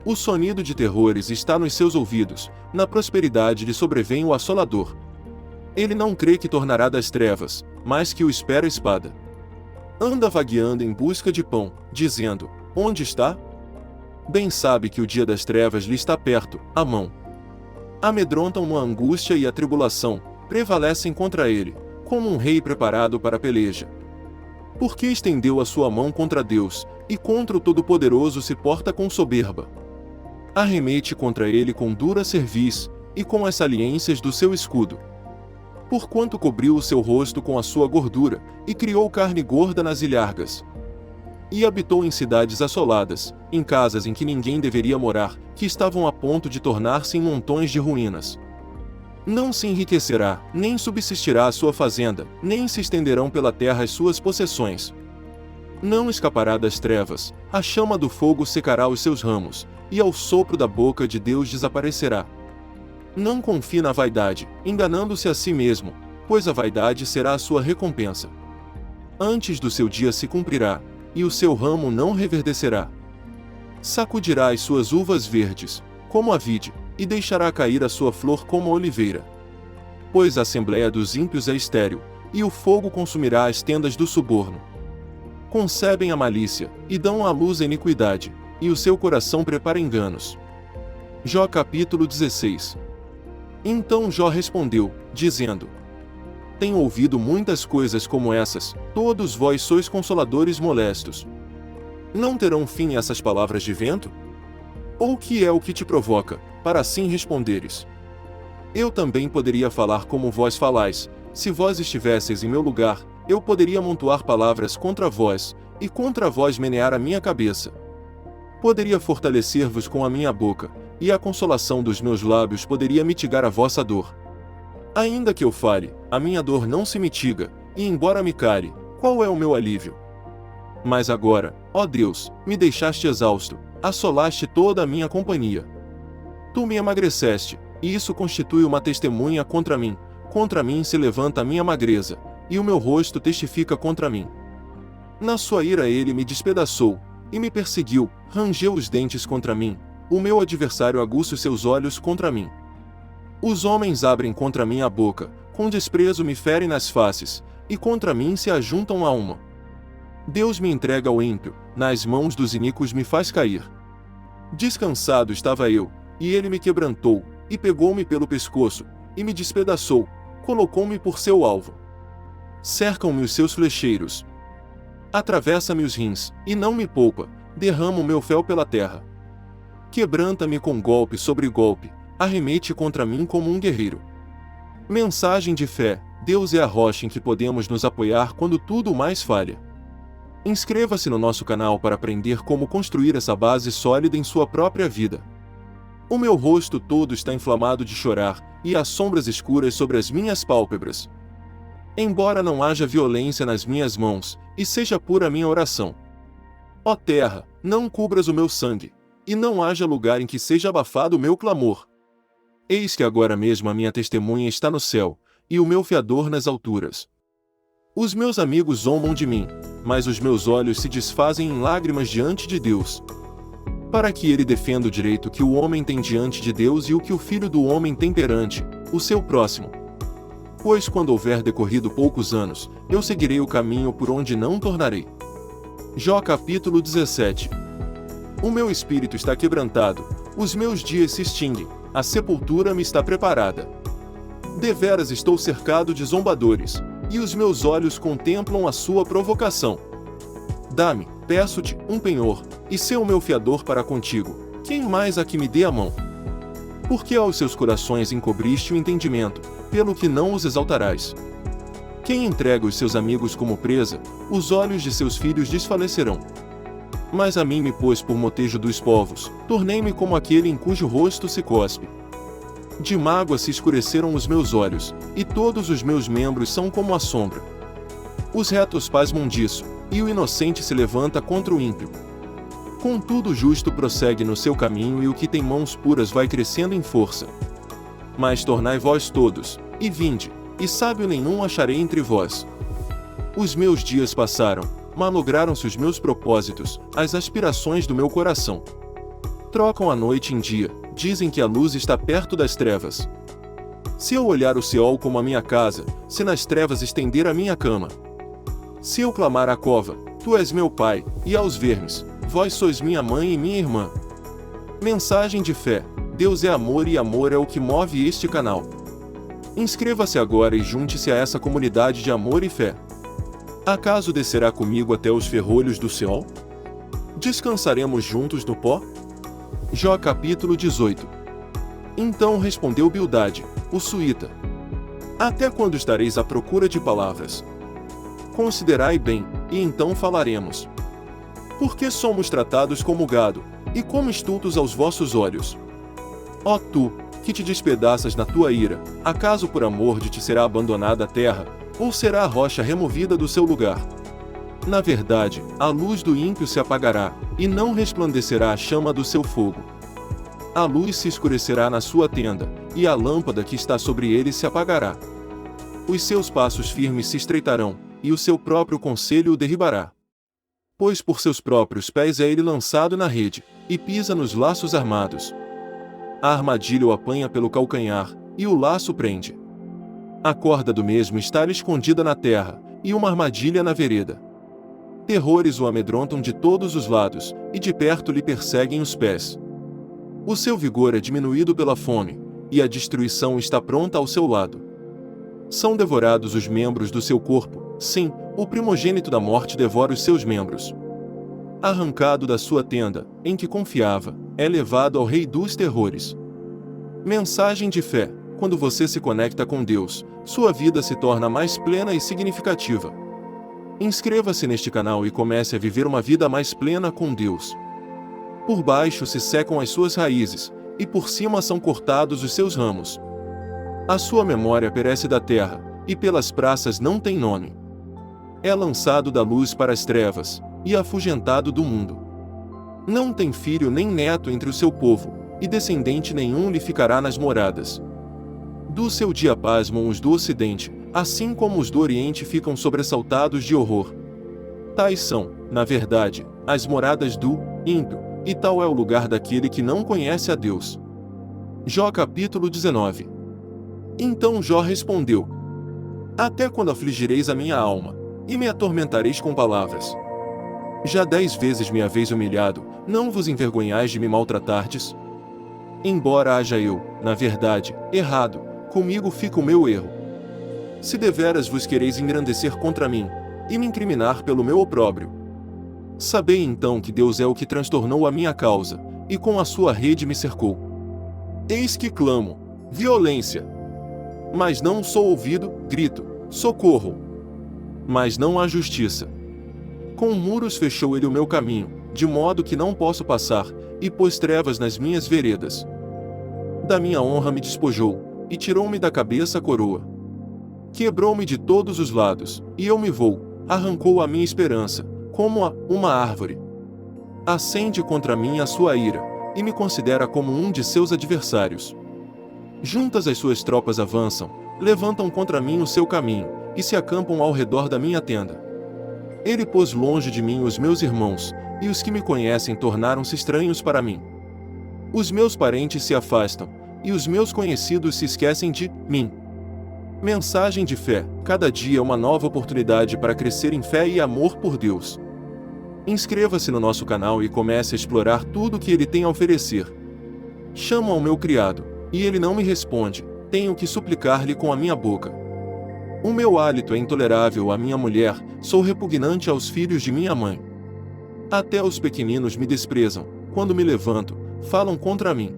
O sonido de terrores está nos seus ouvidos, na prosperidade lhe sobrevém o assolador. Ele não crê que tornará das trevas, mas que o espera a espada. Anda vagueando em busca de pão, dizendo: onde está? Bem sabe que o dia das trevas lhe está perto, à mão. Amedrontam-no a angústia e a tribulação, prevalecem contra ele, como um rei preparado para a peleja. Porque estendeu a sua mão contra Deus, e contra o Todo-Poderoso se porta com soberba. Arremete contra ele com dura cerviz, e com as saliências do seu escudo. Porquanto cobriu o seu rosto com a sua gordura, e criou carne gorda nas ilhargas. E habitou em cidades assoladas, em casas em que ninguém deveria morar, que estavam a ponto de tornar-se em montões de ruínas. Não se enriquecerá, nem subsistirá a sua fazenda, nem se estenderão pela terra as suas possessões. Não escapará das trevas, a chama do fogo secará os seus ramos, e ao sopro da boca de Deus desaparecerá. Não confie na vaidade, enganando-se a si mesmo, pois a vaidade será a sua recompensa. Antes do seu dia se cumprirá, e o seu ramo não reverdecerá. Sacudirá as suas uvas verdes, como a vide, e deixará cair a sua flor como a oliveira. Pois a assembléia dos ímpios é estéril, e o fogo consumirá as tendas do suborno. Concebem a malícia, e dão à luz a iniquidade, e o seu coração prepara enganos. Jó capítulo 16. Então Jó respondeu, dizendo: tenho ouvido muitas coisas como essas, todos vós sois consoladores molestos. Não terão fim essas palavras de vento? Ou que é o que te provoca, para assim responderes? Eu também poderia falar como vós falais, se vós estivesseis em meu lugar, eu poderia amontoar palavras contra vós, e contra vós menear a minha cabeça. Poderia fortalecer-vos com a minha boca, e a consolação dos meus lábios poderia mitigar a vossa dor. Ainda que eu fale, a minha dor não se mitiga, e embora me cale, qual é o meu alívio? Mas agora, ó Deus, me deixaste exausto, assolaste toda a minha companhia. Tu me emagreceste, e isso constitui uma testemunha contra mim se levanta a minha magreza, e o meu rosto testifica contra mim. Na sua ira ele me despedaçou, e me perseguiu, rangeu os dentes contra mim, o meu adversário aguça os seus olhos contra mim. Os homens abrem contra mim a boca, com desprezo me ferem nas faces, e contra mim se ajuntam a uma. Deus me entrega ao ímpio, nas mãos dos iníquos me faz cair. Descansado estava eu, e ele me quebrantou, e pegou-me pelo pescoço, e me despedaçou, colocou-me por seu alvo. Cercam-me os seus flecheiros. Atravessa-me os rins, e não me poupa, derrama o meu fel pela terra. Quebranta-me com golpe sobre golpe, arremete contra mim como um guerreiro. Mensagem de fé: Deus é a rocha em que podemos nos apoiar quando tudo mais falha. Inscreva-se no nosso canal para aprender como construir essa base sólida em sua própria vida. O meu rosto todo está inflamado de chorar, e há sombras escuras sobre as minhas pálpebras. Embora não haja violência nas minhas mãos, e seja pura a minha oração. Ó terra, não cubras o meu sangue, e não haja lugar em que seja abafado o meu clamor. Eis que agora mesmo a minha testemunha está no céu, e o meu fiador nas alturas. Os meus amigos zombam de mim, mas os meus olhos se desfazem em lágrimas diante de Deus. Para que ele defenda o direito que o homem tem diante de Deus e o que o filho do homem tem perante o seu próximo. Pois quando houver decorrido poucos anos, eu seguirei o caminho por onde não tornarei. Jó capítulo 17. O meu espírito está quebrantado, os meus dias se extinguem, a sepultura me está preparada. Deveras estou cercado de zombadores, e os meus olhos contemplam a sua provocação. Dá-me, peço-te, um penhor, e sê o meu fiador para contigo, quem mais há que me dê a mão? Porque aos seus corações encobriste o entendimento, pelo que não os exaltarás. Quem entrega os seus amigos como presa, os olhos de seus filhos desfalecerão. Mas a mim me pôs por motejo dos povos, tornei-me como aquele em cujo rosto se cospe. De mágoa se escureceram os meus olhos, e todos os meus membros são como a sombra. Os retos pasmam disso, e o inocente se levanta contra o ímpio. Contudo o justo prossegue no seu caminho e o que tem mãos puras vai crescendo em força. Mas tornai vós todos, e vinde, e sábio nenhum acharei entre vós. Os meus dias passaram, malograram-se os meus propósitos, as aspirações do meu coração. Trocam a noite em dia, dizem que a luz está perto das trevas. Se eu olhar o Seol como a minha casa, se nas trevas estender a minha cama. Se eu clamar à cova, tu és meu pai, e aos vermes, vós sois minha mãe e minha irmã. Mensagem de fé: Deus é amor e amor é o que move este canal. Inscreva-se agora e junte-se a essa comunidade de amor e fé. Acaso descerá comigo até os ferrolhos do Seol? Descansaremos juntos no pó? Jó capítulo 18. Então respondeu Bildade, o suíta: Até quando estareis à procura de palavras? Considerai bem, e então falaremos. Porque somos tratados como gado, e como estultos aos vossos olhos. Ó tu, que te despedaças na tua ira, acaso por amor de ti será abandonada a terra, ou será a rocha removida do seu lugar? Na verdade, a luz do ímpio se apagará, e não resplandecerá a chama do seu fogo. A luz se escurecerá na sua tenda, e a lâmpada que está sobre ele se apagará. Os seus passos firmes se estreitarão, e o seu próprio conselho o derribará. Pois por seus próprios pés é ele lançado na rede, e pisa nos laços armados. A armadilha o apanha pelo calcanhar, e o laço prende. A corda do mesmo está escondida na terra, e uma armadilha na vereda. Terrores o amedrontam de todos os lados, e de perto lhe perseguem os pés. O seu vigor é diminuído pela fome, e a destruição está pronta ao seu lado. São devorados os membros do seu corpo, sim, o primogênito da morte devora os seus membros. Arrancado da sua tenda, em que confiava, é levado ao rei dos terrores. Mensagem de fé: quando você se conecta com Deus, sua vida se torna mais plena e significativa. Inscreva-se neste canal e comece a viver uma vida mais plena com Deus. Por baixo se secam as suas raízes, e por cima são cortados os seus ramos. A sua memória perece da terra, e pelas praças não tem nome. É lançado da luz para as trevas, e afugentado do mundo. Não tem filho nem neto entre o seu povo, e descendente nenhum lhe ficará nas moradas. Do seu dia pasmam os do ocidente, assim como os do oriente ficam sobressaltados de horror. Tais são, na verdade, as moradas do ímpio, e tal é o lugar daquele que não conhece a Deus. Jó capítulo 19. Então Jó respondeu: Até quando afligireis a minha alma, e me atormentareis com palavras? Já 10 vezes me haveis humilhado, não vos envergonhais de me maltratardes? Embora haja eu, na verdade, errado, comigo fica o meu erro. Se deveras vos quereis engrandecer contra mim, e me incriminar pelo meu opróbrio, sabei então que Deus é o que transtornou a minha causa, e com a sua rede me cercou. Eis que clamo, violência! Mas não sou ouvido, grito, socorro! Mas não há justiça. Com muros fechou ele o meu caminho, de modo que não posso passar, e pôs trevas nas minhas veredas. Da minha honra me despojou, e tirou-me da cabeça a coroa. Quebrou-me de todos os lados, e eu me vou, arrancou a minha esperança, como uma árvore. Acende contra mim a sua ira, e me considera como um de seus adversários. Juntas as suas tropas avançam, levantam contra mim o seu caminho, e se acampam ao redor da minha tenda. Ele pôs longe de mim os meus irmãos, e os que me conhecem tornaram-se estranhos para mim. Os meus parentes se afastam, e os meus conhecidos se esquecem de mim. Mensagem de fé: cada dia é uma nova oportunidade para crescer em fé e amor por Deus. Inscreva-se no nosso canal e comece a explorar tudo o que ele tem a oferecer. Chamo ao meu criado, e ele não me responde, tenho que suplicar-lhe com a minha boca. O meu hálito é intolerável à minha mulher, sou repugnante aos filhos de minha mãe. Até os pequeninos me desprezam, quando me levanto, falam contra mim.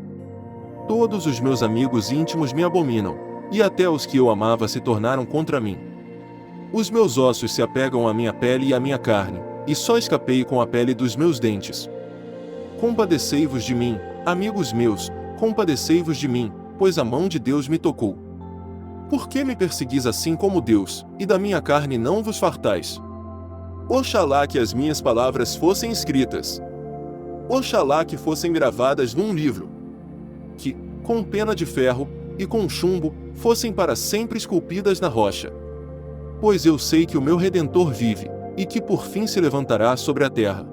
Todos os meus amigos íntimos me abominam, e até os que eu amava se tornaram contra mim. Os meus ossos se apegam à minha pele e à minha carne, e só escapei com a pele dos meus dentes. Compadecei-vos de mim, amigos meus, compadecei-vos de mim, pois a mão de Deus me tocou. Por que me perseguis assim como Deus, e da minha carne não vos fartais? Oxalá que as minhas palavras fossem escritas. Oxalá que fossem gravadas num livro. Que, com pena de ferro, e com chumbo, fossem para sempre esculpidas na rocha. Pois eu sei que o meu Redentor vive, e que por fim se levantará sobre a terra.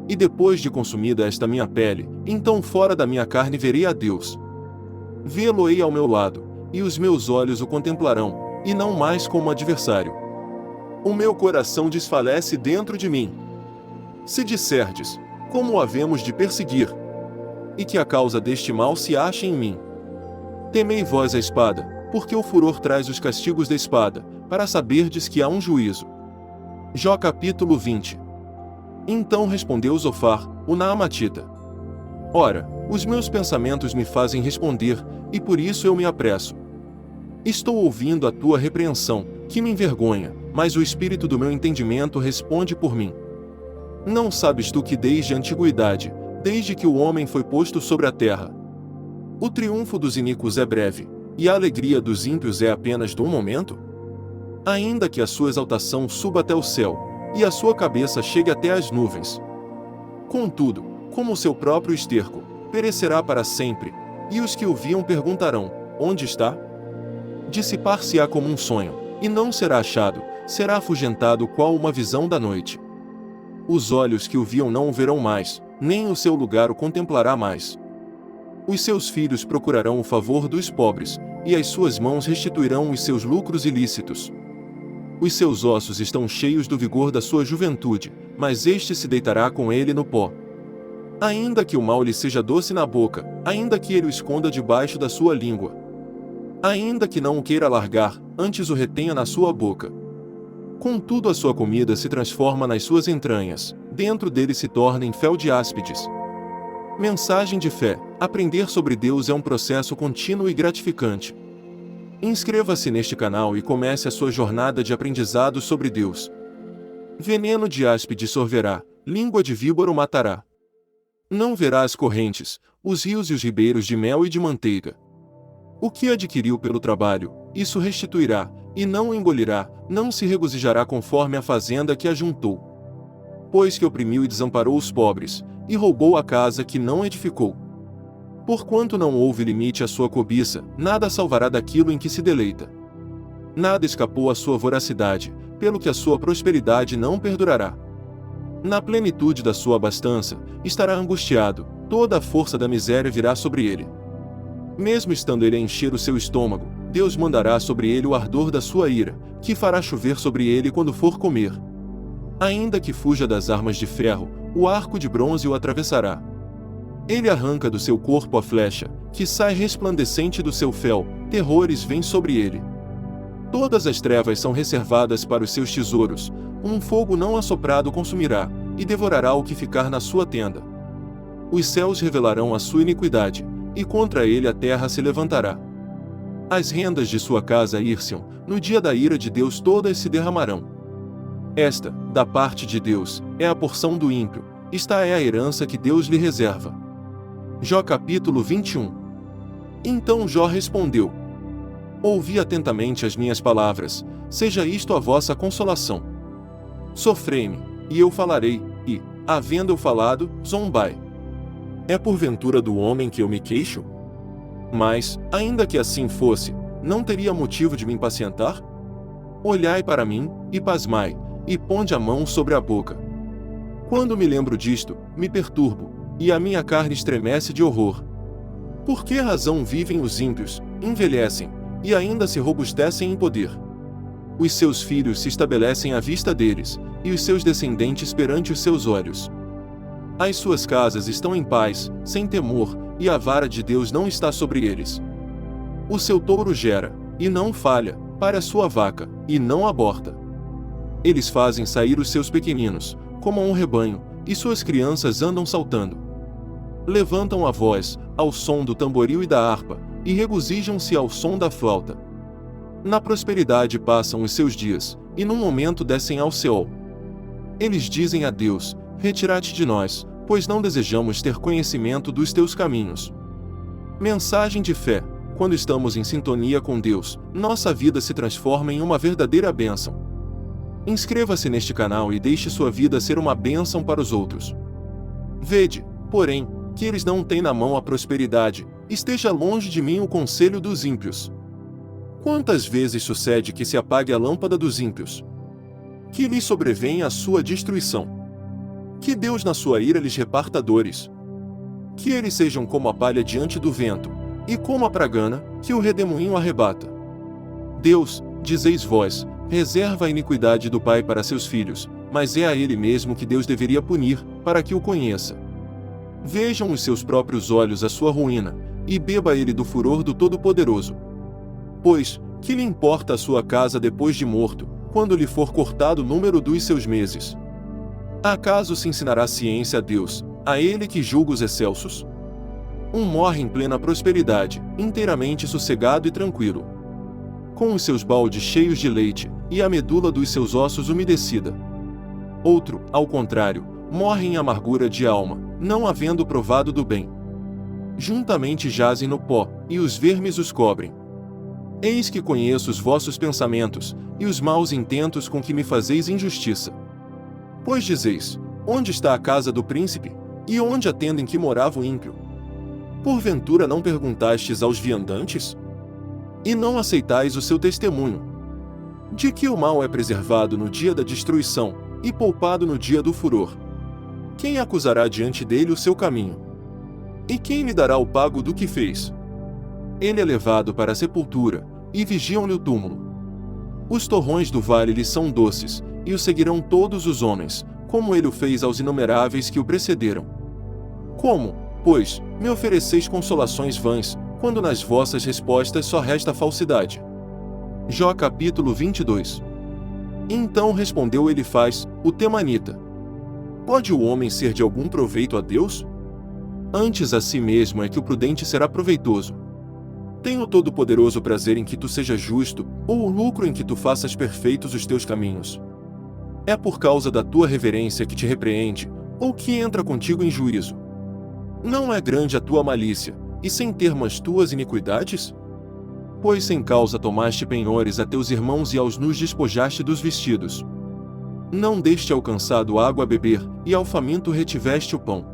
E depois de consumida esta minha pele, então fora da minha carne verei a Deus. Vê-lo-ei ao meu lado, e os meus olhos o contemplarão, e não mais como adversário. O meu coração desfalece dentro de mim. Se disserdes, como o havemos de perseguir? E que a causa deste mal se ache em mim. Temei vós a espada, porque o furor traz os castigos da espada, para saberdes que há um juízo. Jó capítulo 20. Então respondeu Zofar, o Naamatita: Ora, os meus pensamentos me fazem responder, e por isso eu me apresso. Estou ouvindo a tua repreensão, que me envergonha, mas o espírito do meu entendimento responde por mim. Não sabes tu que desde a antiguidade, desde que o homem foi posto sobre a terra, o triunfo dos iníquos é breve, e a alegria dos ímpios é apenas de um momento? Ainda que a sua exaltação suba até o céu, e a sua cabeça chegue até as nuvens. Contudo, como o seu próprio esterco, perecerá para sempre, e os que o viam perguntarão, onde está? Dissipar-se-á como um sonho, e não será achado, será afugentado qual uma visão da noite. Os olhos que o viam não o verão mais, nem o seu lugar o contemplará mais. Os seus filhos procurarão o favor dos pobres, e as suas mãos restituirão os seus lucros ilícitos. Os seus ossos estão cheios do vigor da sua juventude, mas este se deitará com ele no pó. Ainda que o mal lhe seja doce na boca, ainda que ele o esconda debaixo da sua língua, ainda que não o queira largar, antes o retenha na sua boca. Contudo a sua comida se transforma nas suas entranhas, dentro dele se torna em fel de áspides. Mensagem de fé: aprender sobre Deus é um processo contínuo e gratificante. Inscreva-se neste canal e comece a sua jornada de aprendizado sobre Deus. Veneno de áspide sorverá, língua de víbora o matará. Não verá as correntes, os rios e os ribeiros de mel e de manteiga. O que adquiriu pelo trabalho, isso restituirá, e não o engolirá, não se regozijará conforme a fazenda que ajuntou. Pois que oprimiu e desamparou os pobres, e roubou a casa que não edificou. Porquanto não houve limite à sua cobiça, nada salvará daquilo em que se deleita. Nada escapou à sua voracidade, pelo que a sua prosperidade não perdurará. Na plenitude da sua abastança, estará angustiado, toda a força da miséria virá sobre ele. Mesmo estando ele a encher o seu estômago, Deus mandará sobre ele o ardor da sua ira, que fará chover sobre ele quando for comer. Ainda que fuja das armas de ferro, o arco de bronze o atravessará. Ele arranca do seu corpo a flecha, que sai resplandecente do seu fel, terrores vêm sobre ele. Todas as trevas são reservadas para os seus tesouros, um fogo não assoprado consumirá, e devorará o que ficar na sua tenda. Os céus revelarão a sua iniquidade, e contra ele a terra se levantará. As rendas de sua casa ir-se-ão, no dia da ira de Deus todas se derramarão. Esta, da parte de Deus, é a porção do ímpio, esta é a herança que Deus lhe reserva. Jó capítulo 21. Então Jó respondeu: Ouvi atentamente as minhas palavras, seja isto a vossa consolação. Sofrei-me, e eu falarei, e, havendo eu falado, zombai. É porventura do homem que eu me queixo? Mas, ainda que assim fosse, não teria motivo de me impacientar? Olhai para mim, e pasmai, e ponde a mão sobre a boca. Quando me lembro disto, me perturbo, e a minha carne estremece de horror. Por que razão vivem os ímpios, envelhecem, e ainda se robustecem em poder? Os seus filhos se estabelecem à vista deles, e os seus descendentes perante os seus olhos. As suas casas estão em paz, sem temor, e a vara de Deus não está sobre eles. O seu touro gera, e não falha, para a sua vaca, e não aborta. Eles fazem sair os seus pequeninos, como a um rebanho, e suas crianças andam saltando. Levantam a voz, ao som do tamboril e da harpa, e regozijam-se ao som da flauta. Na prosperidade passam os seus dias, e num momento descem ao Seol. Eles dizem a Deus: retira-te de nós, pois não desejamos ter conhecimento dos teus caminhos. Mensagem de fé: quando estamos em sintonia com Deus, nossa vida se transforma em uma verdadeira bênção. Inscreva-se neste canal e deixe sua vida ser uma bênção para os outros. Vede, porém, que eles não têm na mão a prosperidade, esteja longe de mim o conselho dos ímpios. Quantas vezes sucede que se apague a lâmpada dos ímpios? Que lhes sobrevenha a sua destruição. Que Deus na sua ira lhes reparta dores. Que eles sejam como a palha diante do vento, e como a pragana, que o redemoinho arrebata. Deus, dizeis vós, reserva a iniquidade do pai para seus filhos, mas é a ele mesmo que Deus deveria punir, para que o conheça. Vejam os seus próprios olhos a sua ruína, e beba ele do furor do Todo-Poderoso. Pois, que lhe importa a sua casa depois de morto, quando lhe for cortado o número dos seus meses? Acaso se ensinará ciência a Deus, a ele que julga os excelsos? Um morre em plena prosperidade, inteiramente sossegado e tranquilo, com os seus baldes cheios de leite, e a medula dos seus ossos umedecida. Outro, ao contrário, morre em amargura de alma, não havendo provado do bem. Juntamente jazem no pó, e os vermes os cobrem. Eis que conheço os vossos pensamentos, e os maus intentos com que me fazeis injustiça. Pois dizeis: onde está a casa do príncipe, e onde a tenda em que morava o ímpio? Porventura não perguntastes aos viandantes? E não aceitais o seu testemunho? De que o mal é preservado no dia da destruição, e poupado no dia do furor? Quem acusará diante dele o seu caminho? E quem lhe dará o pago do que fez? Ele é levado para a sepultura, e vigiam-lhe o túmulo. Os torrões do vale lhe são doces, e o seguirão todos os homens, como ele o fez aos inumeráveis que o precederam. Como, pois, me ofereceis consolações vãs, quando nas vossas respostas só resta falsidade? Jó capítulo 22. Então respondeu Elifaz, o temanita: Pode o homem ser de algum proveito a Deus? Antes a si mesmo é que o prudente será proveitoso. Tem o Todo-Poderoso prazer em que tu sejas justo, ou o lucro em que tu faças perfeitos os teus caminhos? É por causa da tua reverência que te repreende, ou que entra contigo em juízo? Não é grande a tua malícia, e sem termo as tuas iniquidades? Pois sem causa tomaste penhores a teus irmãos e aos nus despojaste dos vestidos. Não deste ao cansado água a beber, e ao faminto retiveste o pão.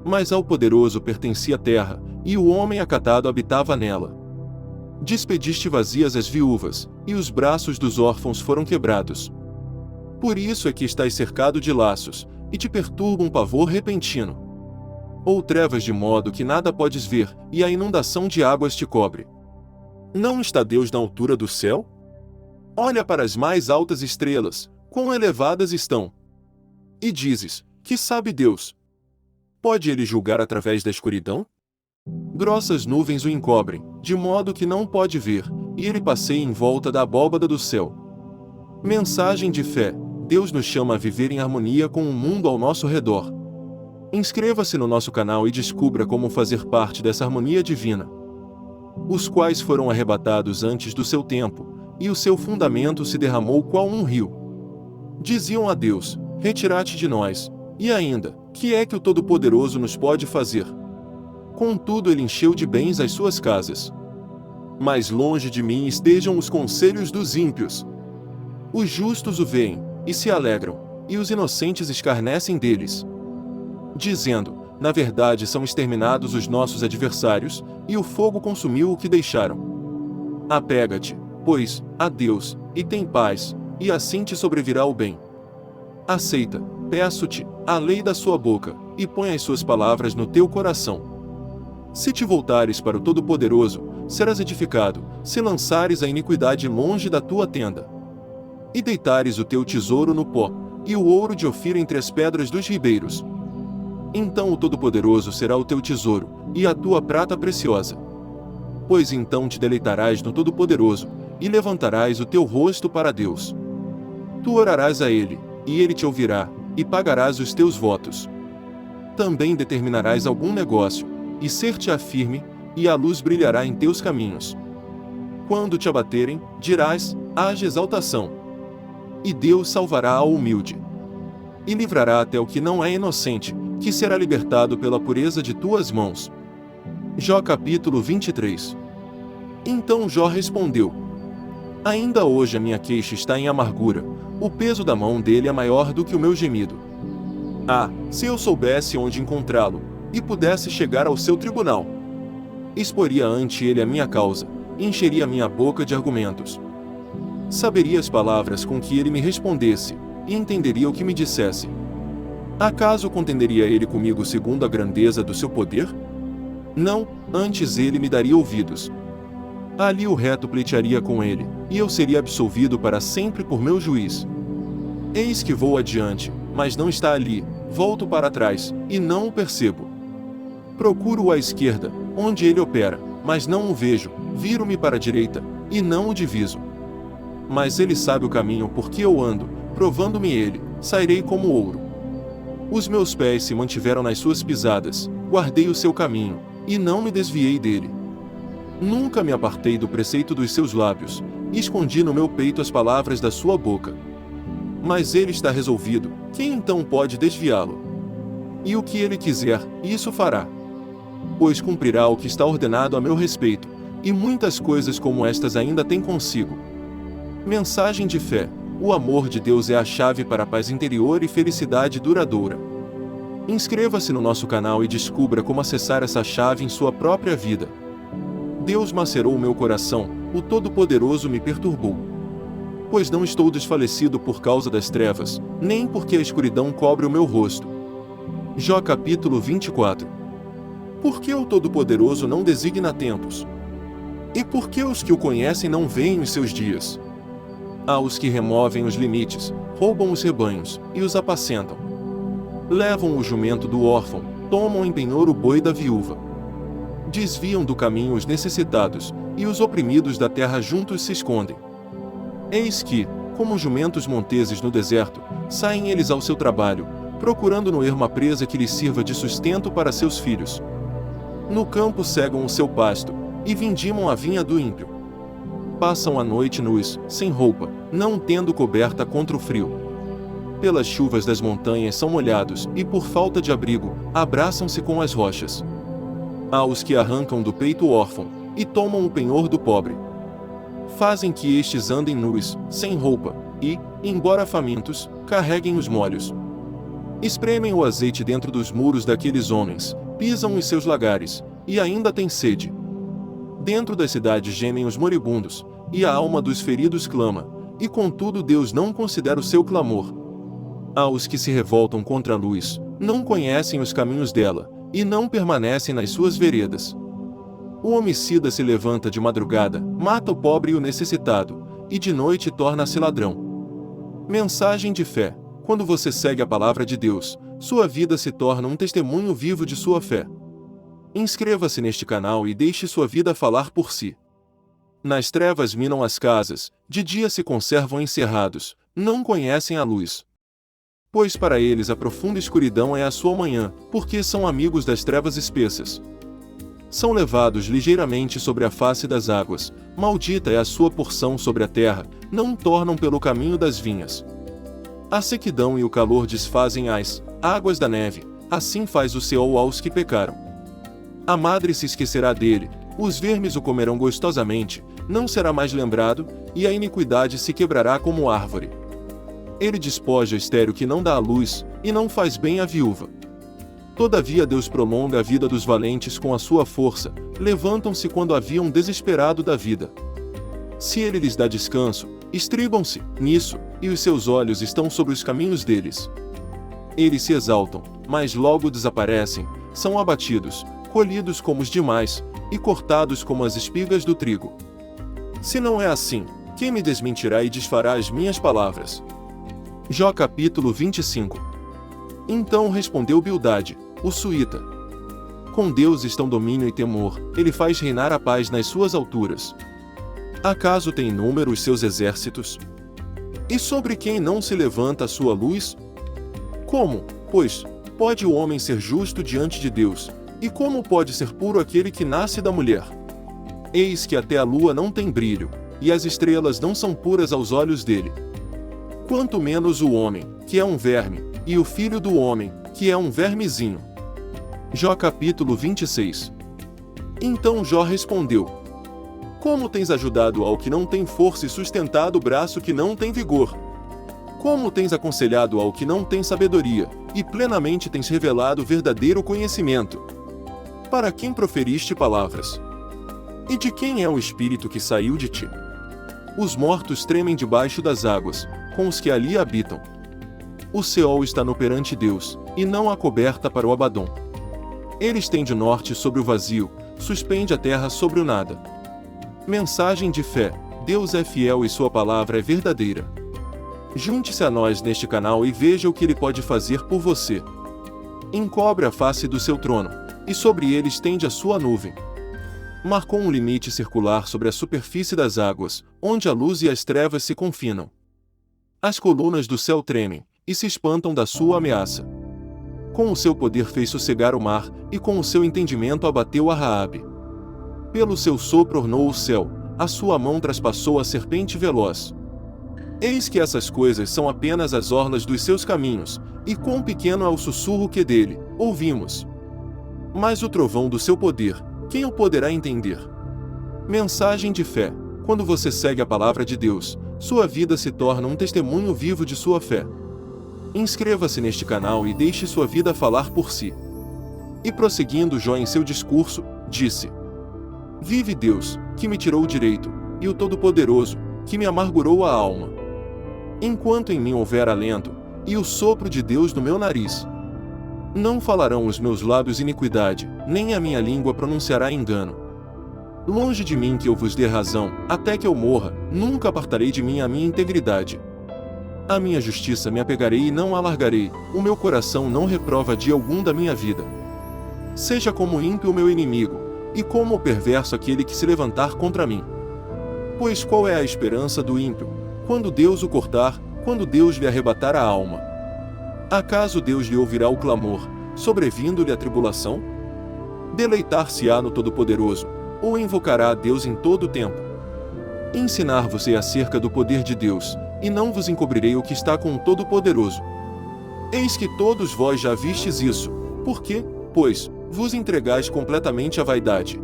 Mas ao poderoso pertencia a terra, e o homem acatado habitava nela. Despediste vazias as viúvas, e os braços dos órfãos foram quebrados. Por isso é que estás cercado de laços, e te perturba um pavor repentino. Ou trevas de modo que nada podes ver, e a inundação de águas te cobre. Não está Deus na altura do céu? Olha para as mais altas estrelas, quão elevadas estão. E dizes, que sabe Deus? Pode ele julgar através da escuridão? Grossas nuvens o encobrem, de modo que não pode ver, e ele passeia em volta da abóbada do céu. Mensagem de fé: Deus nos chama a viver em harmonia com o mundo ao nosso redor. Inscreva-se no nosso canal e descubra como fazer parte dessa harmonia divina. Os quais foram arrebatados antes do seu tempo, e o seu fundamento se derramou qual um rio. Diziam a Deus: retira-te de nós, e ainda, que é que o Todo-Poderoso nos pode fazer? Contudo ele encheu de bens as suas casas. Mas longe de mim estejam os conselhos dos ímpios. Os justos o veem, e se alegram, e os inocentes escarnecem deles. Dizendo, na verdade são exterminados os nossos adversários, e o fogo consumiu o que deixaram. Apega-te, pois, a Deus, e tem paz, e assim te sobrevirá o bem. Aceita, peço-te, a lei da sua boca, e põe as suas palavras no teu coração. Se te voltares para o Todo-Poderoso, serás edificado, se lançares a iniquidade longe da tua tenda. E deitares o teu tesouro no pó, e o ouro de Ofir entre as pedras dos ribeiros. Então o Todo-Poderoso será o teu tesouro, e a tua prata preciosa. Pois então te deleitarás no Todo-Poderoso, e levantarás o teu rosto para Deus. Tu orarás a Ele, e Ele te ouvirá, e pagarás os teus votos. Também determinarás algum negócio, e ser-te-á firme, e a luz brilhará em teus caminhos. Quando te abaterem, dirás, haja exaltação. E Deus salvará ao humilde. E livrará até o que não é inocente, que será libertado pela pureza de tuas mãos. Jó capítulo 23. Então Jó respondeu: ainda hoje a minha queixa está em amargura, o peso da mão dele é maior do que o meu gemido. Ah, se eu soubesse onde encontrá-lo, e pudesse chegar ao seu tribunal. Exporia ante ele a minha causa, e encheria minha boca de argumentos. Saberia as palavras com que ele me respondesse, e entenderia o que me dissesse. Acaso contenderia ele comigo segundo a grandeza do seu poder? Não, antes ele me daria ouvidos. Ali o reto pleitearia com ele, e eu seria absolvido para sempre por meu juiz. Eis que vou adiante, mas não está ali, volto para trás, e não o percebo. Procuro-o à esquerda, onde ele opera, mas não o vejo, viro-me para a direita, e não o diviso. Mas ele sabe o caminho por que eu ando, provando-me ele, sairei como ouro. Os meus pés se mantiveram nas suas pisadas, guardei o seu caminho, e não me desviei dele. Nunca me apartei do preceito dos seus lábios, e escondi no meu peito as palavras da sua boca. Mas ele está resolvido, quem então pode desviá-lo? E o que ele quiser, isso fará. Pois cumprirá o que está ordenado a meu respeito, e muitas coisas como estas ainda tem consigo. Mensagem de fé: o amor de Deus é a chave para a paz interior e felicidade duradoura. Inscreva-se no nosso canal e descubra como acessar essa chave em sua própria vida. Deus macerou o meu coração, o Todo-Poderoso me perturbou. Pois não estou desfalecido por causa das trevas, nem porque a escuridão cobre o meu rosto. Jó capítulo 24. Por que o Todo-Poderoso não designa tempos? E por que os que o conhecem não veem os seus dias? Há os que removem os limites, roubam os rebanhos, e os apacentam. Levam o jumento do órfão, tomam em penhor o boi da viúva. Desviam do caminho os necessitados, e os oprimidos da terra juntos se escondem. Eis que, como jumentos monteses no deserto, saem eles ao seu trabalho, procurando no ermo a presa que lhes sirva de sustento para seus filhos. No campo cegam o seu pasto, e vindimam a vinha do ímpio. Passam a noite nus, sem roupa, não tendo coberta contra o frio. Pelas chuvas das montanhas são molhados, e por falta de abrigo, abraçam-se com as rochas. Há os que arrancam do peito o órfão, e tomam o penhor do pobre. Fazem que estes andem nus, sem roupa, e, embora famintos, carreguem os molhos. Espremem o azeite dentro dos muros daqueles homens, pisam os seus lagares, e ainda têm sede. Dentro das cidades gemem os moribundos, e a alma dos feridos clama, e contudo Deus não considera o seu clamor. Aos que se revoltam contra a luz, não conhecem os caminhos dela, e não permanecem nas suas veredas. O homicida se levanta de madrugada, mata o pobre e o necessitado, e de noite torna-se ladrão. Mensagem de fé: quando você segue a palavra de Deus, sua vida se torna um testemunho vivo de sua fé. Inscreva-se neste canal e deixe sua vida falar por si. Nas trevas minam as casas, de dia se conservam encerrados, não conhecem a luz. Pois para eles a profunda escuridão é a sua manhã, porque são amigos das trevas espessas. São levados ligeiramente sobre a face das águas, maldita é a sua porção sobre a terra, não tornam pelo caminho das vinhas. A sequidão e o calor desfazem as águas da neve, assim faz o Seol aos que pecaram. A madre se esquecerá dele, os vermes o comerão gostosamente, não será mais lembrado, e a iniquidade se quebrará como árvore. Ele despoja o estéril que não dá à luz, e não faz bem à viúva. Todavia Deus prolonga a vida dos valentes com a sua força, levantam-se quando haviam desesperado da vida. Se ele lhes dá descanso, estribam-se nisso, e os seus olhos estão sobre os caminhos deles. Eles se exaltam, mas logo desaparecem, são abatidos, colhidos como os demais, e cortados como as espigas do trigo. Se não é assim, quem me desmentirá e desfará as minhas palavras? Jó capítulo 25. Então respondeu Bildade, o suíta: com Deus estão domínio e temor, ele faz reinar a paz nas suas alturas. Acaso tem número os seus exércitos? E sobre quem não se levanta a sua luz? Como, pois, pode o homem ser justo diante de Deus, e como pode ser puro aquele que nasce da mulher? Eis que até a lua não tem brilho, e as estrelas não são puras aos olhos dele. Quanto menos o homem, que é um verme, e o filho do homem, que é um vermezinho. Jó capítulo 26. Então Jó respondeu: como tens ajudado ao que não tem força e sustentado o braço que não tem vigor? Como tens aconselhado ao que não tem sabedoria, e plenamente tens revelado verdadeiro conhecimento? Para quem proferiste palavras? E de quem é o espírito que saiu de ti? Os mortos tremem debaixo das águas, com os que ali habitam. O Seol está no perante Deus, e não há coberta para o Abadom. Ele estende o norte sobre o vazio, suspende a terra sobre o nada. Mensagem de fé: Deus é fiel e sua palavra é verdadeira. Junte-se a nós neste canal e veja o que ele pode fazer por você. Encobre a face do seu trono, e sobre ele estende a sua nuvem. Marcou um limite circular sobre a superfície das águas, onde a luz e as trevas se confinam. As colunas do céu tremem, e se espantam da sua ameaça. Com o seu poder fez sossegar o mar, e com o seu entendimento abateu a Raabe. Pelo seu sopro ornou o céu, a sua mão traspassou a serpente veloz. Eis que essas coisas são apenas as orlas dos seus caminhos, e quão pequeno é o sussurro que dele ouvimos. Mas o trovão do seu poder, quem o poderá entender? Mensagem de fé: quando você segue a palavra de Deus, sua vida se torna um testemunho vivo de sua fé. Inscreva-se neste canal e deixe sua vida falar por si. E prosseguindo Jó em seu discurso, disse: vive Deus, que me tirou o direito, e o Todo-Poderoso, que me amargurou a alma. Enquanto em mim houver alento, e o sopro de Deus no meu nariz, não falarão os meus lábios iniquidade, nem a minha língua pronunciará engano. Longe de mim que eu vos dê razão, até que eu morra, nunca apartarei de mim a minha integridade. A minha justiça me apegarei e não a largarei, o meu coração não reprova dia algum da minha vida. Seja como ímpio o meu inimigo, e como o perverso aquele que se levantar contra mim. Pois qual é a esperança do ímpio, quando Deus o cortar, quando Deus lhe arrebatar a alma? Acaso Deus lhe ouvirá o clamor, sobrevindo-lhe a tribulação? Deleitar-se-á no Todo-Poderoso, ou invocará a Deus em todo o tempo? Ensinar-vos-ei acerca do poder de Deus, e não vos encobrirei o que está com o Todo-Poderoso. Eis que todos vós já vistes isso, por quê, pois, vos entregais completamente à vaidade.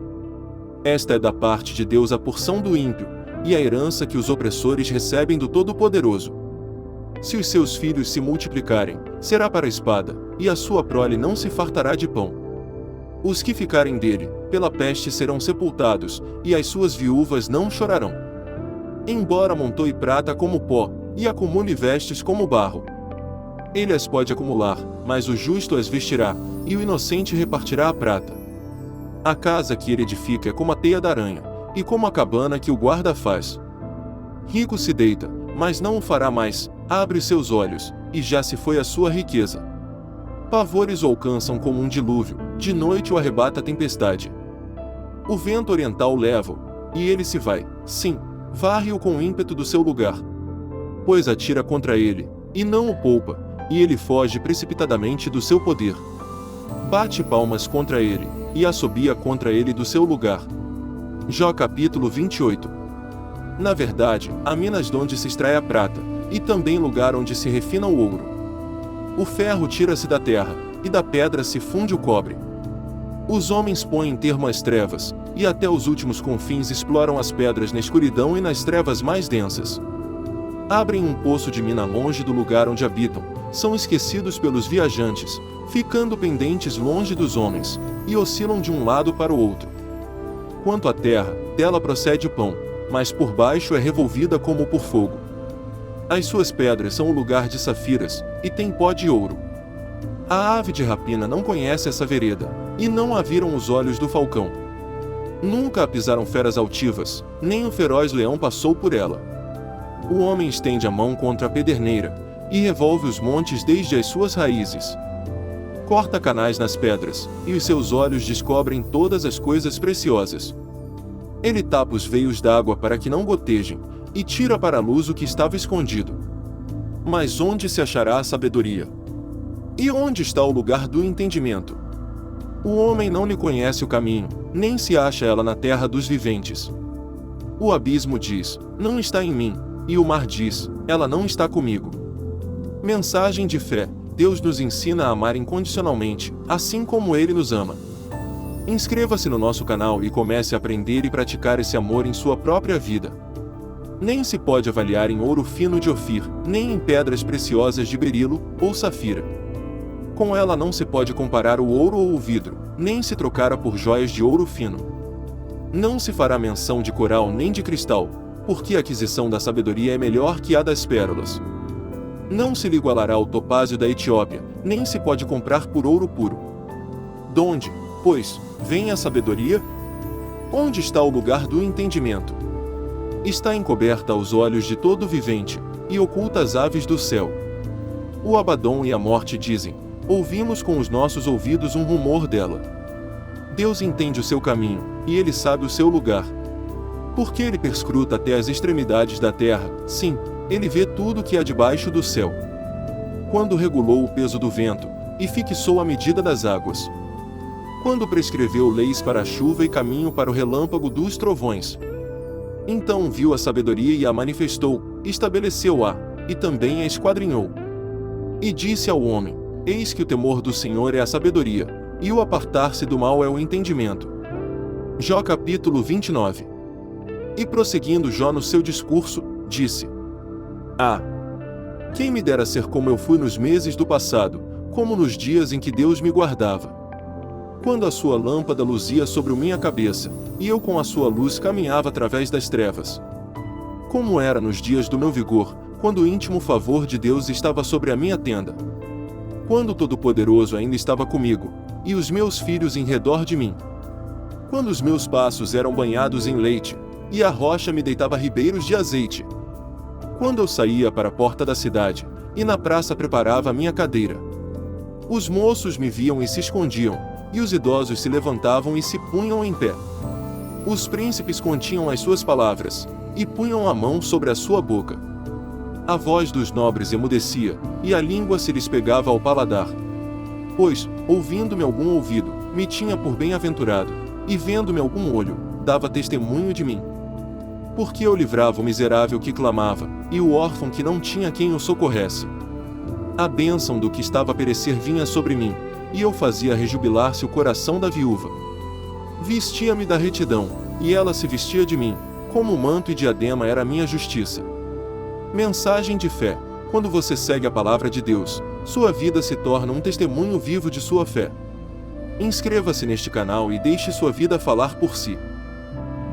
Esta é da parte de Deus a porção do ímpio, e a herança que os opressores recebem do Todo-Poderoso. Se os seus filhos se multiplicarem, será para a espada, e a sua prole não se fartará de pão. Os que ficarem dele, pela peste serão sepultados, e as suas viúvas não chorarão. Embora amontoe prata como pó, e acumule vestes como barro, ele as pode acumular, mas o justo as vestirá, e o inocente repartirá a prata. A casa que ele edifica é como a teia da aranha, e como a cabana que o guarda faz. Rico se deita, mas não o fará mais, abre seus olhos, e já se foi a sua riqueza. Pavores o alcançam como um dilúvio, de noite o arrebata a tempestade. O vento oriental o leva, e ele se vai, sim, varre-o com o ímpeto do seu lugar. Pois atira contra ele, e não o poupa, e ele foge precipitadamente do seu poder. Bate palmas contra ele, e assobia contra ele do seu lugar. Jó capítulo 28. Na verdade, há minas donde se extrai a prata, e também lugar onde se refina o ouro. O ferro tira-se da terra, e da pedra se funde o cobre. Os homens põem termo às trevas, e até os últimos confins exploram as pedras na escuridão e nas trevas mais densas. Abrem um poço de mina longe do lugar onde habitam, são esquecidos pelos viajantes, ficando pendentes longe dos homens, e oscilam de um lado para o outro. Quanto à terra, dela procede o pão, mas por baixo é revolvida como por fogo. As suas pedras são o lugar de safiras, e tem pó de ouro. A ave de rapina não conhece essa vereda, e não a viram os olhos do falcão. Nunca a pisaram feras altivas, nem o feroz leão passou por ela. O homem estende a mão contra a pederneira, e revolve os montes desde as suas raízes. Corta canais nas pedras, e os seus olhos descobrem todas as coisas preciosas. Ele tapa os veios d'água para que não gotejem, e tira para a luz o que estava escondido. Mas onde se achará a sabedoria? E onde está o lugar do entendimento? O homem não lhe conhece o caminho, nem se acha ela na terra dos viventes. O abismo diz, não está em mim, e o mar diz, ela não está comigo. Mensagem de fé: Deus nos ensina a amar incondicionalmente, assim como Ele nos ama. Inscreva-se no nosso canal e comece a aprender e praticar esse amor em sua própria vida. Nem se pode avaliar em ouro fino de Ofir, nem em pedras preciosas de berilo ou safira. Com ela não se pode comparar o ouro ou o vidro, nem se trocara por joias de ouro fino. Não se fará menção de coral nem de cristal, porque a aquisição da sabedoria é melhor que a das pérolas. Não se lhe igualará o topázio da Etiópia, nem se pode comprar por ouro puro. Donde, pois, vem a sabedoria? Onde está o lugar do entendimento? Está encoberta aos olhos de todo vivente, e oculta às aves do céu. O Abadom e a morte dizem, ouvimos com os nossos ouvidos um rumor dela. Deus entende o seu caminho, e ele sabe o seu lugar. Porque ele perscruta até as extremidades da terra, sim, ele vê tudo que há debaixo do céu. Quando regulou o peso do vento, e fixou a medida das águas. Quando prescreveu leis para a chuva e caminho para o relâmpago dos trovões. Então viu a sabedoria e a manifestou, estabeleceu-a, e também a esquadrinhou. E disse ao homem, eis que o temor do Senhor é a sabedoria, e o apartar-se do mal é o entendimento. Jó capítulo 29. E prosseguindo Jó no seu discurso, disse: Ah! Quem me dera ser como eu fui nos meses do passado, como nos dias em que Deus me guardava. Quando a sua lâmpada luzia sobre minha cabeça, e eu com a sua luz caminhava através das trevas. Como era nos dias do meu vigor, quando o íntimo favor de Deus estava sobre a minha tenda. Quando o Todo-Poderoso ainda estava comigo, e os meus filhos em redor de mim. Quando os meus passos eram banhados em leite, e a rocha me deitava ribeiros de azeite. Quando eu saía para a porta da cidade, e na praça preparava a minha cadeira. Os moços me viam e se escondiam, e os idosos se levantavam e se punham em pé. Os príncipes continham as suas palavras, e punham a mão sobre a sua boca. A voz dos nobres emudecia, e a língua se lhes pegava ao paladar. Pois, ouvindo-me algum ouvido, me tinha por bem-aventurado, e vendo-me algum olho, dava testemunho de mim. Porque eu livrava o miserável que clamava, e o órfão que não tinha quem o socorresse. A bênção do que estava a perecer vinha sobre mim, e eu fazia rejubilar-se o coração da viúva. Vestia-me da retidão, e ela se vestia de mim, como o manto e diadema era a minha justiça. Mensagem de fé. Quando você segue a palavra de Deus, sua vida se torna um testemunho vivo de sua fé. Inscreva-se neste canal e deixe sua vida falar por si.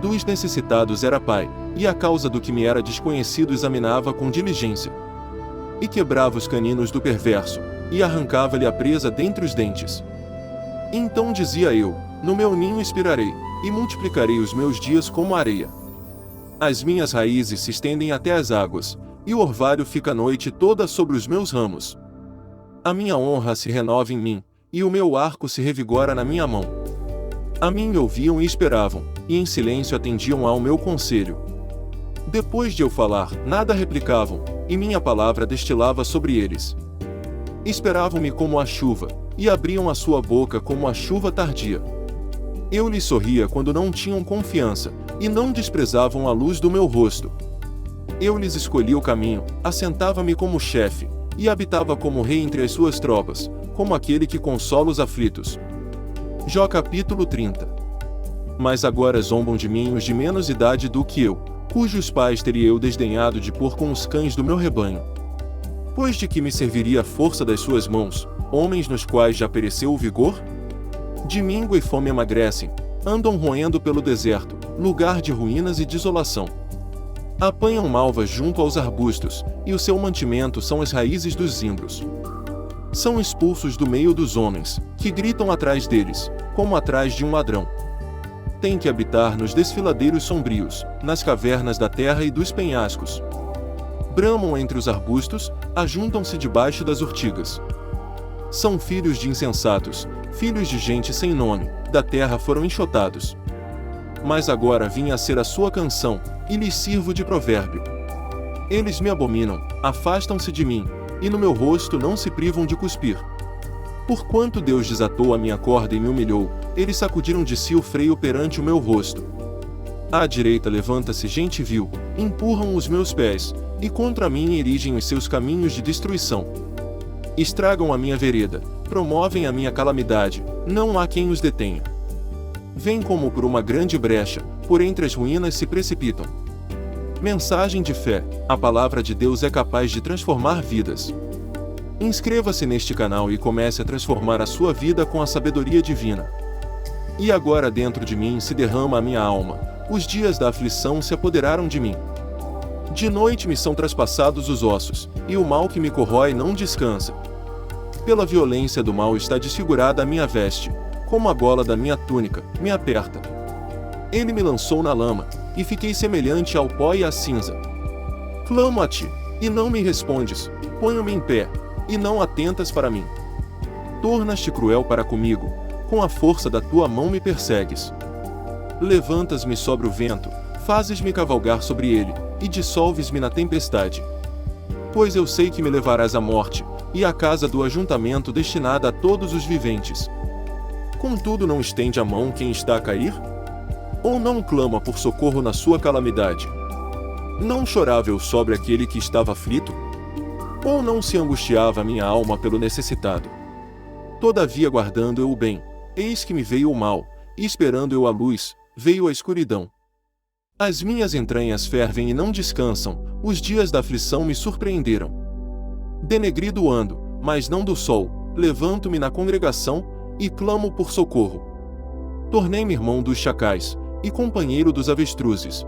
Dos necessitados era pai, e a causa do que me era desconhecido examinava com diligência. E quebrava os caninos do perverso, e arrancava-lhe a presa dentre os dentes. Então dizia eu: no meu ninho expirarei, e multiplicarei os meus dias como a areia. As minhas raízes se estendem até as águas, e o orvalho fica a noite toda sobre os meus ramos. A minha honra se renova em mim, e o meu arco se revigora na minha mão. A mim me ouviam e esperavam, e em silêncio atendiam ao meu conselho. Depois de eu falar, nada replicavam, e minha palavra destilava sobre eles. Esperavam-me como a chuva, e abriam a sua boca como a chuva tardia. Eu lhes sorria quando não tinham confiança, e não desprezavam a luz do meu rosto. Eu lhes escolhia o caminho, assentava-me como chefe, e habitava como rei entre as suas tropas, como aquele que consola os aflitos. Jó capítulo 30. Mas agora zombam de mim os de menos idade do que eu, cujos pais teria eu desdenhado de pôr com os cães do meu rebanho. Pois de que me serviria a força das suas mãos, homens nos quais já pereceu o vigor? De míngua e fome emagrecem, andam roendo pelo deserto, lugar de ruínas e desolação. Apanham malvas junto aos arbustos, e o seu mantimento são as raízes dos zimbros. São expulsos do meio dos homens, que gritam atrás deles, como atrás de um ladrão. Têm que habitar nos desfiladeiros sombrios, nas cavernas da terra e dos penhascos. Bramam entre os arbustos, ajuntam-se debaixo das urtigas. São filhos de insensatos, filhos de gente sem nome, da terra foram enxotados. Mas agora vinha a ser a sua canção, e lhes sirvo de provérbio. Eles me abominam, afastam-se de mim, e no meu rosto não se privam de cuspir. Porquanto Deus desatou a minha corda e me humilhou, eles sacudiram de si o freio perante o meu rosto. À direita levanta-se gente vil, empurram os meus pés, e contra mim erigem os seus caminhos de destruição. Estragam a minha vereda, promovem a minha calamidade, não há quem os detenha. Vêm como por uma grande brecha, por entre as ruínas se precipitam. Mensagem de fé. A palavra de Deus é capaz de transformar vidas. Inscreva-se neste canal e comece a transformar a sua vida com a sabedoria divina. E agora dentro de mim se derrama a minha alma, os dias da aflição se apoderaram de mim. De noite me são traspassados os ossos, e o mal que me corrói não descansa. Pela violência do mal está desfigurada a minha veste, como a gola da minha túnica, me aperta. Ele me lançou na lama, e fiquei semelhante ao pó e à cinza. Clamo a ti, e não me respondes, ponho-me em pé, e não atentas para mim. Tornas-te cruel para comigo, com a força da tua mão me persegues. Levantas-me sobre o vento, fazes-me cavalgar sobre ele, e dissolves-me na tempestade. Pois eu sei que me levarás à morte, e à casa do ajuntamento destinada a todos os viventes. Contudo não estende a mão quem está a cair? Ou não clama por socorro na sua calamidade? Não chorava eu sobre aquele que estava aflito? Ou não se angustiava a minha alma pelo necessitado? Todavia guardando eu o bem, eis que me veio o mal, e esperando eu a luz, veio a escuridão. As minhas entranhas fervem e não descansam, os dias da aflição me surpreenderam. Denegrido ando, mas não do sol, levanto-me na congregação, e clamo por socorro. Tornei-me irmão dos chacais, e companheiro dos avestruzes.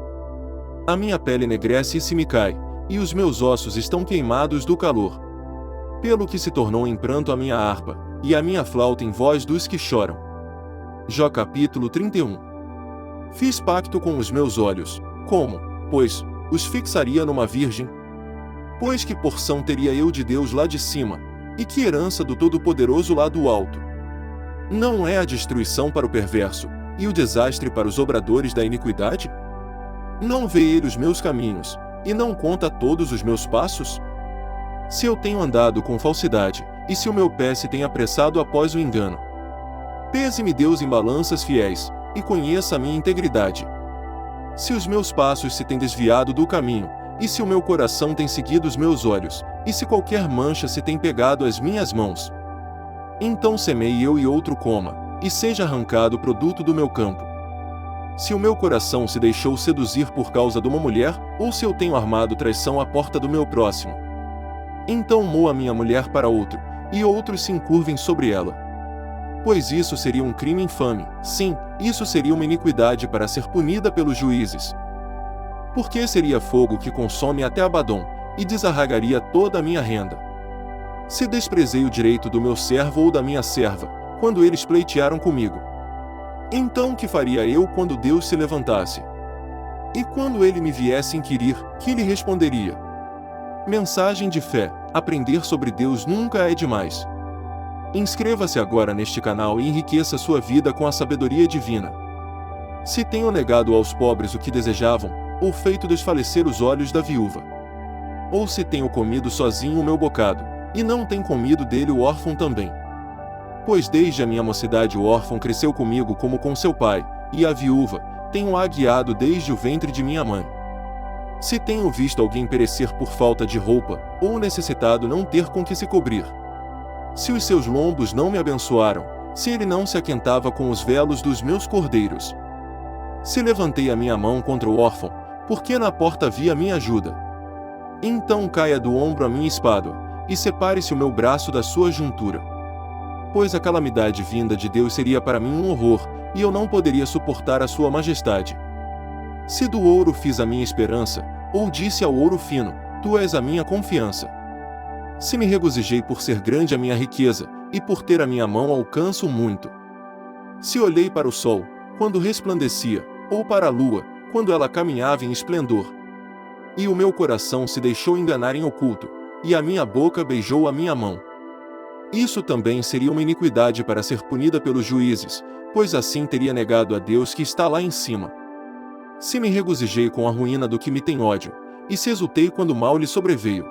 A minha pele enegrece e se me cai, e os meus ossos estão queimados do calor. Pelo que se tornou em pranto a minha harpa, e a minha flauta em voz dos que choram. Jó capítulo 31. Fiz pacto com os meus olhos, como, pois, os fixaria numa virgem? Pois que porção teria eu de Deus lá de cima, e que herança do Todo-Poderoso lá do alto? Não é a destruição para o perverso, e o desastre para os obradores da iniquidade? Não vê ele os meus caminhos, e não conta todos os meus passos? Se eu tenho andado com falsidade, e se o meu pé se tem apressado após o engano. Pese-me Deus em balanças fiéis, e conheça a minha integridade. Se os meus passos se têm desviado do caminho, e se o meu coração tem seguido os meus olhos, e se qualquer mancha se tem pegado às minhas mãos. Então semeie eu e outro coma, e seja arrancado o produto do meu campo. Se o meu coração se deixou seduzir por causa de uma mulher, ou se eu tenho armado traição à porta do meu próximo. Então moa minha mulher para outro, e outros se encurvem sobre ela. Pois isso seria um crime infame, sim, isso seria uma iniquidade para ser punida pelos juízes. Porque seria fogo que consome até Abadom, e desarragaria toda a minha renda. Se desprezei o direito do meu servo ou da minha serva, quando eles pleitearam comigo. Então que faria eu quando Deus se levantasse? E quando ele me viesse inquirir, que lhe responderia? Mensagem de fé: aprender sobre Deus nunca é demais. Inscreva-se agora neste canal e enriqueça sua vida com a sabedoria divina. Se tenho negado aos pobres o que desejavam, ou feito desfalecer os olhos da viúva. Ou se tenho comido sozinho o meu bocado, e não tem comido dele o órfão também. Pois desde a minha mocidade o órfão cresceu comigo como com seu pai, e a viúva, tenho-a guiado desde o ventre de minha mãe. Se tenho visto alguém perecer por falta de roupa, ou necessitado não ter com que se cobrir. Se os seus lombos não me abençoaram, se ele não se aquentava com os velos dos meus cordeiros. Se levantei a minha mão contra o órfão, porque na porta vi a minha ajuda. Então caia do ombro a minha espada, e separe-se o meu braço da sua juntura. Pois a calamidade vinda de Deus seria para mim um horror, e eu não poderia suportar a sua majestade. Se do ouro fiz a minha esperança, ou disse ao ouro fino, tu és a minha confiança. Se me regozijei por ser grande a minha riqueza, e por ter a minha mão alcanço muito. Se olhei para o sol, quando resplandecia, ou para a lua, quando ela caminhava em esplendor. E o meu coração se deixou enganar em oculto, e a minha boca beijou a minha mão. Isso também seria uma iniquidade para ser punida pelos juízes, pois assim teria negado a Deus que está lá em cima. Se me regozijei com a ruína do que me tem ódio, e se exultei quando mal lhe sobreveio.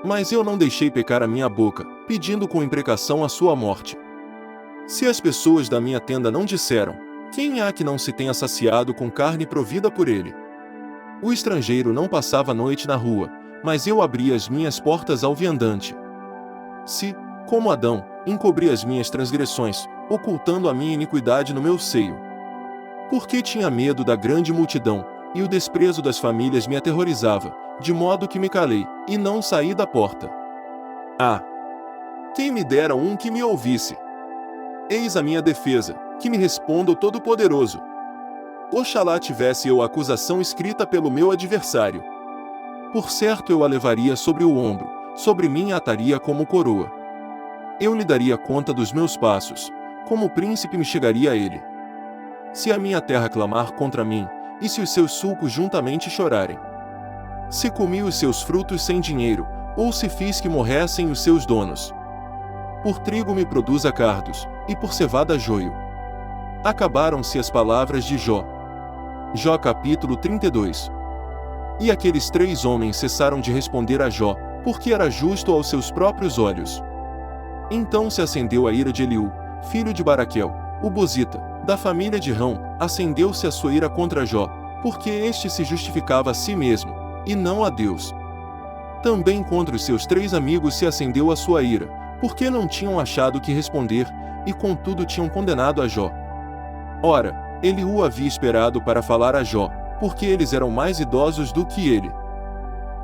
Mas eu não deixei pecar a minha boca, pedindo com imprecação a sua morte. Se as pessoas da minha tenda não disseram, quem há que não se tenha saciado com carne provida por ele? O estrangeiro não passava a noite na rua, mas eu abria as minhas portas ao viandante. Se, como Adão, encobri as minhas transgressões, ocultando a minha iniquidade no meu seio. Porque tinha medo da grande multidão, e o desprezo das famílias me aterrorizava, de modo que me calei, e não saí da porta. Ah! Quem me dera um que me ouvisse! Eis a minha defesa, que me responda o Todo-Poderoso. Oxalá tivesse eu a acusação escrita pelo meu adversário. Por certo eu a levaria sobre o ombro, sobre mim a ataria como coroa. Eu lhe daria conta dos meus passos, como príncipe me chegaria a ele. Se a minha terra clamar contra mim, e se os seus sulcos juntamente chorarem. Se comi os seus frutos sem dinheiro, ou se fiz que morressem os seus donos. Por trigo me produza cardos, e por cevada joio. Acabaram-se as palavras de Jó. Jó capítulo 32. E aqueles 3 homens cessaram de responder a Jó, porque era justo aos seus próprios olhos. Então se acendeu a ira de Eliú, filho de Baraquel, o bozita, da família de Rão, acendeu-se a sua ira contra Jó, porque este se justificava a si mesmo, e não a Deus. Também contra os seus 3 amigos se acendeu a sua ira, porque não tinham achado que responder, e contudo tinham condenado a Jó. Ora, Eliú havia esperado para falar a Jó, porque eles eram mais idosos do que ele.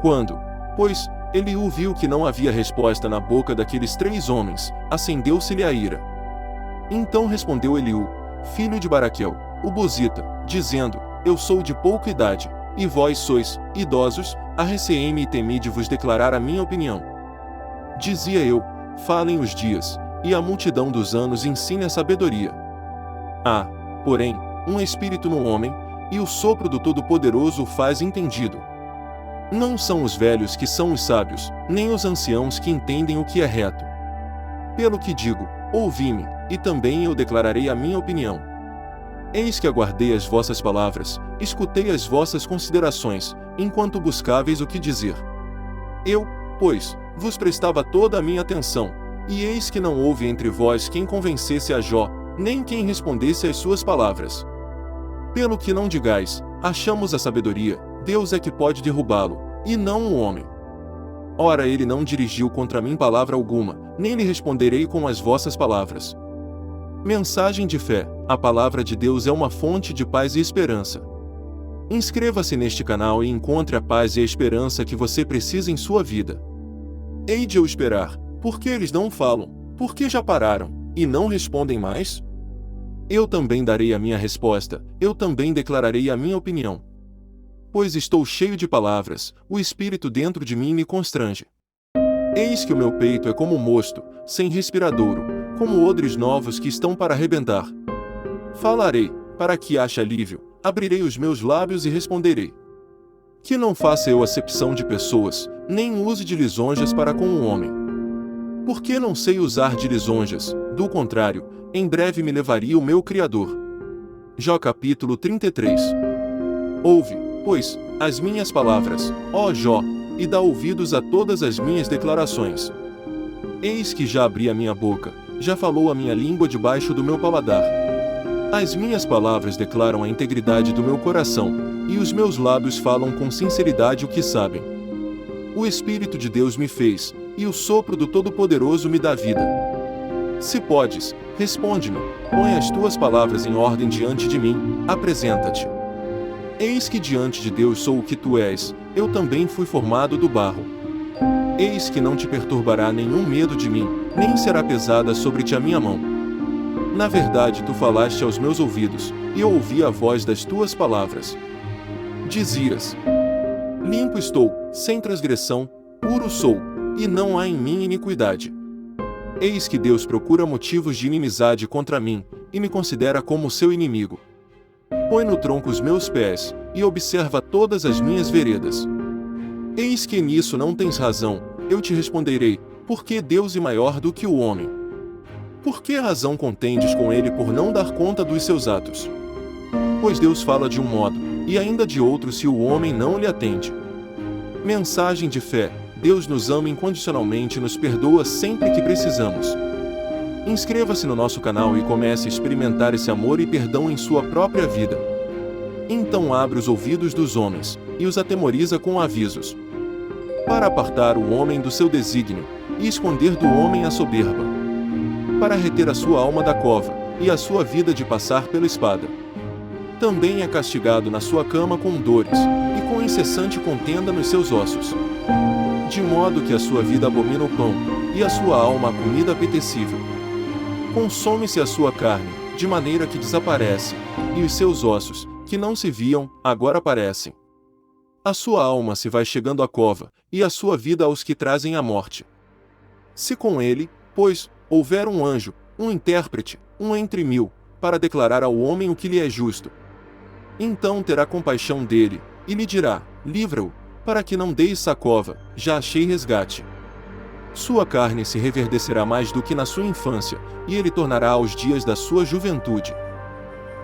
Quando, pois, Eliú viu que não havia resposta na boca daqueles 3 homens, acendeu-se-lhe a ira. Então respondeu Eliú, filho de Baraquel, o bozita, dizendo, eu sou de pouca idade, e vós sois, idosos, arreceei-me e temi de vos declarar a minha opinião. Dizia eu, falem os dias, e a multidão dos anos ensine a sabedoria. Há, porém, um espírito no homem, e o sopro do Todo-Poderoso o faz entendido. Não são os velhos que são os sábios, nem os anciãos que entendem o que é reto. Pelo que digo, ouvi-me, e também eu declararei a minha opinião. Eis que aguardei as vossas palavras, escutei as vossas considerações, enquanto buscáveis o que dizer. Eu, pois, vos prestava toda a minha atenção, e eis que não houve entre vós quem convencesse a Jó, nem quem respondesse às suas palavras. Pelo que não digais, achamos a sabedoria, Deus é que pode derrubá-lo, e não o homem. Ora ele não dirigiu contra mim palavra alguma, nem lhe responderei com as vossas palavras. Mensagem de fé: a palavra de Deus é uma fonte de paz e esperança. Inscreva-se neste canal e encontre a paz e a esperança que você precisa em sua vida. Hei de eu esperar, porque eles não falam, porque já pararam, e não respondem mais? Eu também darei a minha resposta, eu também declararei a minha opinião. Pois estou cheio de palavras, o espírito dentro de mim me constrange. Eis que o meu peito é como mosto, sem respiradouro, como odres novos que estão para arrebentar. Falarei, para que ache alívio, abrirei os meus lábios e responderei. Que não faça eu acepção de pessoas, nem use de lisonjas para com o homem. Porque não sei usar de lisonjas, do contrário, em breve me levaria o meu Criador. Jó capítulo 33. Ouve, pois, as minhas palavras, ó Jó, e dá ouvidos a todas as minhas declarações. Eis que já abri a minha boca, já falou a minha língua debaixo do meu paladar. As minhas palavras declaram a integridade do meu coração, e os meus lábios falam com sinceridade o que sabem. O Espírito de Deus me fez, e o sopro do Todo-Poderoso me dá vida. Se podes, responde-me, põe as tuas palavras em ordem diante de mim, apresenta-te. Eis que diante de Deus sou o que tu és, eu também fui formado do barro. Eis que não te perturbará nenhum medo de mim, nem será pesada sobre ti a minha mão. Na verdade tu falaste aos meus ouvidos, e eu ouvi a voz das tuas palavras. Dizias: limpo estou, sem transgressão, puro sou, e não há em mim iniquidade. Eis que Deus procura motivos de inimizade contra mim, e me considera como seu inimigo. Põe no tronco os meus pés, e observa todas as minhas veredas. Eis que nisso não tens razão, eu te responderei, porque Deus é maior do que o homem. Por que razão contendes com ele por não dar conta dos seus atos? Pois Deus fala de um modo, e ainda de outro se o homem não lhe atende. Mensagem de fé: Deus nos ama incondicionalmente e nos perdoa sempre que precisamos. Inscreva-se no nosso canal e comece a experimentar esse amor e perdão em sua própria vida. Então abre os ouvidos dos homens, e os atemoriza com avisos, para apartar o homem do seu desígnio, e esconder do homem a soberba, para reter a sua alma da cova, e a sua vida de passar pela espada. Também é castigado na sua cama com dores, e com incessante contenda nos seus ossos. De modo que a sua vida abomina o pão, e a sua alma a comida apetecível. Consome-se a sua carne, de maneira que desaparece, e os seus ossos, que não se viam, agora aparecem. A sua alma se vai chegando à cova, e a sua vida aos que trazem a morte. Se com ele, pois, houver um anjo, um intérprete, um entre mil, para declarar ao homem o que lhe é justo, então terá compaixão dele, e lhe dirá: livra-o, para que não deis a cova, já achei resgate. Sua carne se reverdecerá mais do que na sua infância, e ele tornará aos dias da sua juventude.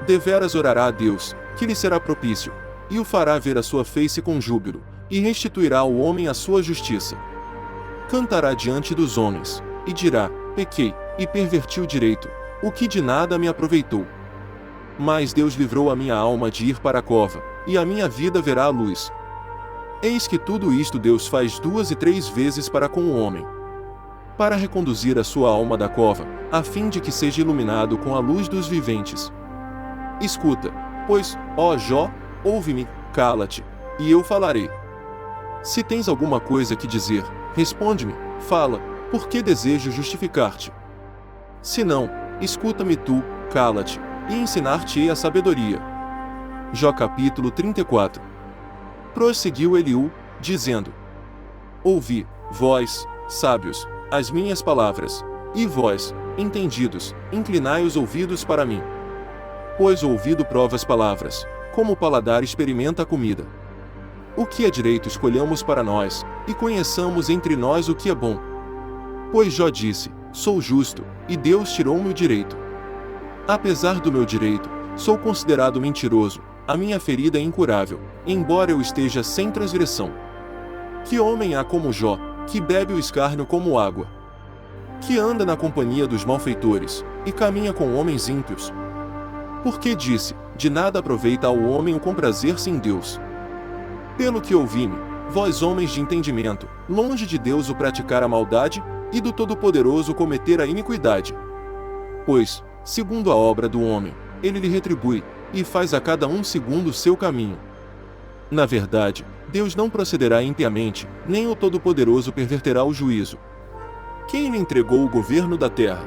Deveras orará a Deus, que lhe será propício, e o fará ver a sua face com júbilo, e restituirá ao homem a sua justiça. Cantará diante dos homens, e dirá: pequei, e perverti o direito, o que de nada me aproveitou. Mas Deus livrou a minha alma de ir para a cova, e a minha vida verá a luz. Eis que tudo isto Deus faz 2 e 3 vezes para com o homem, para reconduzir a sua alma da cova, a fim de que seja iluminado com a luz dos viventes. Escuta, pois, ó Jó, ouve-me, cala-te, e eu falarei. Se tens alguma coisa que dizer, responde-me, fala, porque desejo justificar-te. Se não, escuta-me tu, cala-te, e ensinar-te-ei a sabedoria. Jó capítulo 34. Prosseguiu Eliú, dizendo: ouvi, vós, sábios, as minhas palavras, e vós, entendidos, inclinai os ouvidos para mim. Pois o ouvido prova as palavras, como o paladar experimenta a comida. O que é direito escolhamos para nós, e conheçamos entre nós o que é bom. Pois Jó disse: sou justo, e Deus tirou-me o direito. Apesar do meu direito, sou considerado mentiroso, a minha ferida é incurável, embora eu esteja sem transgressão. Que homem há como Jó, que bebe o escárnio como água, que anda na companhia dos malfeitores, e caminha com homens ímpios? Porque disse: de nada aproveita ao homem o comprazer-se em Deus. Pelo que ouvi-me, vós homens de entendimento, longe de Deus o praticar a maldade, e do Todo-Poderoso cometer a iniquidade. Pois, segundo a obra do homem, ele lhe retribui, e faz a cada um segundo o seu caminho. Na verdade, Deus não procederá impiamente, nem o Todo-Poderoso perverterá o juízo. Quem lhe entregou o governo da terra?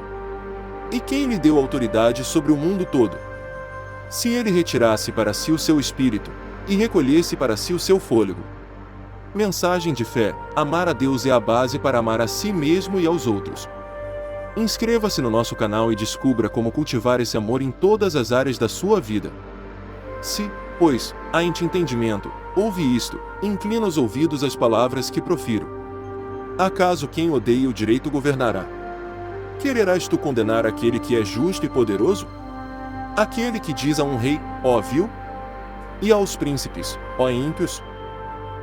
E quem lhe deu autoridade sobre o mundo todo? Se ele retirasse para si o seu espírito, e recolhesse para si o seu fôlego. Mensagem de fé: amar a Deus é a base para amar a si mesmo e aos outros. Inscreva-se no nosso canal e descubra como cultivar esse amor em todas as áreas da sua vida. Se, pois, há em ti entendimento, ouve isto, inclina os ouvidos às palavras que profiro. Acaso quem odeia o direito governará? Quererás tu condenar aquele que é justo e poderoso? Aquele que diz a um rei, ó vil? E aos príncipes, ó ímpios?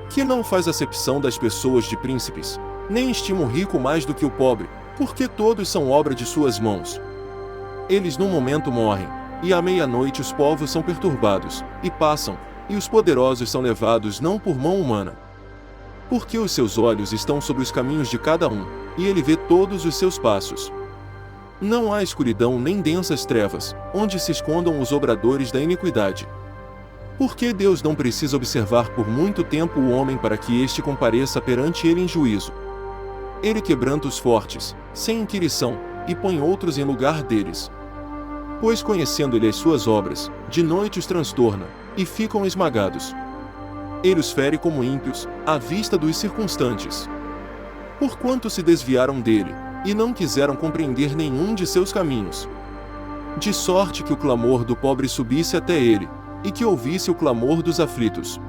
Que não faz acepção das pessoas de príncipes, nem estima o rico mais do que o pobre, porque todos são obra de suas mãos. Eles num momento morrem, e à meia-noite os povos são perturbados, e passam, e os poderosos são levados não por mão humana. Porque os seus olhos estão sobre os caminhos de cada um, e ele vê todos os seus passos. Não há escuridão nem densas trevas, onde se escondam os obradores da iniquidade. Porque Deus não precisa observar por muito tempo o homem para que este compareça perante ele em juízo. Ele quebranta os fortes, sem inquirição, e põe outros em lugar deles. Pois conhecendo ele as suas obras, de noite os transtorna, e ficam esmagados. Ele os fere como ímpios, à vista dos circunstantes. Porquanto se desviaram dele, e não quiseram compreender nenhum de seus caminhos. De sorte que o clamor do pobre subisse até ele, e que ouvisse o clamor dos aflitos.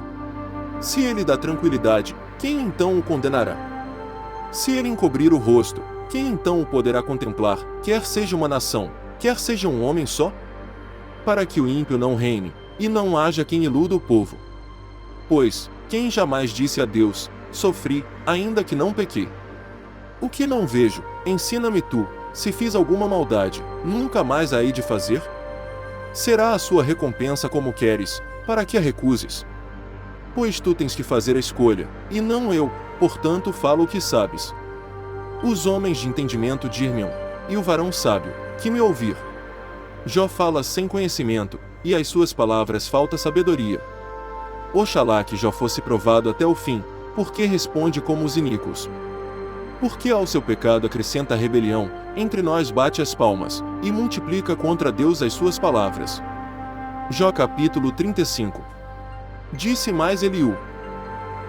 Se ele dá tranquilidade, quem então o condenará? Se ele encobrir o rosto, quem então o poderá contemplar, quer seja uma nação, quer seja um homem só? Para que o ímpio não reine, e não haja quem iluda o povo. Pois, quem jamais disse a Deus, sofri, ainda que não pequei? O que não vejo, ensina-me tu, se fiz alguma maldade, nunca mais a hei de fazer? Será a sua recompensa como queres, para que a recuses? Pois tu tens que fazer a escolha, e não eu, portanto falo o que sabes. Os homens de entendimento dir-me-ão, e o varão sábio, que me ouvir. Jó fala sem conhecimento, e às suas palavras falta sabedoria. Oxalá que Jó fosse provado até o fim, porque responde como os iníquos. Porque ao seu pecado acrescenta a rebelião, entre nós bate as palmas, e multiplica contra Deus as suas palavras. Jó capítulo 35. Disse mais Eliú: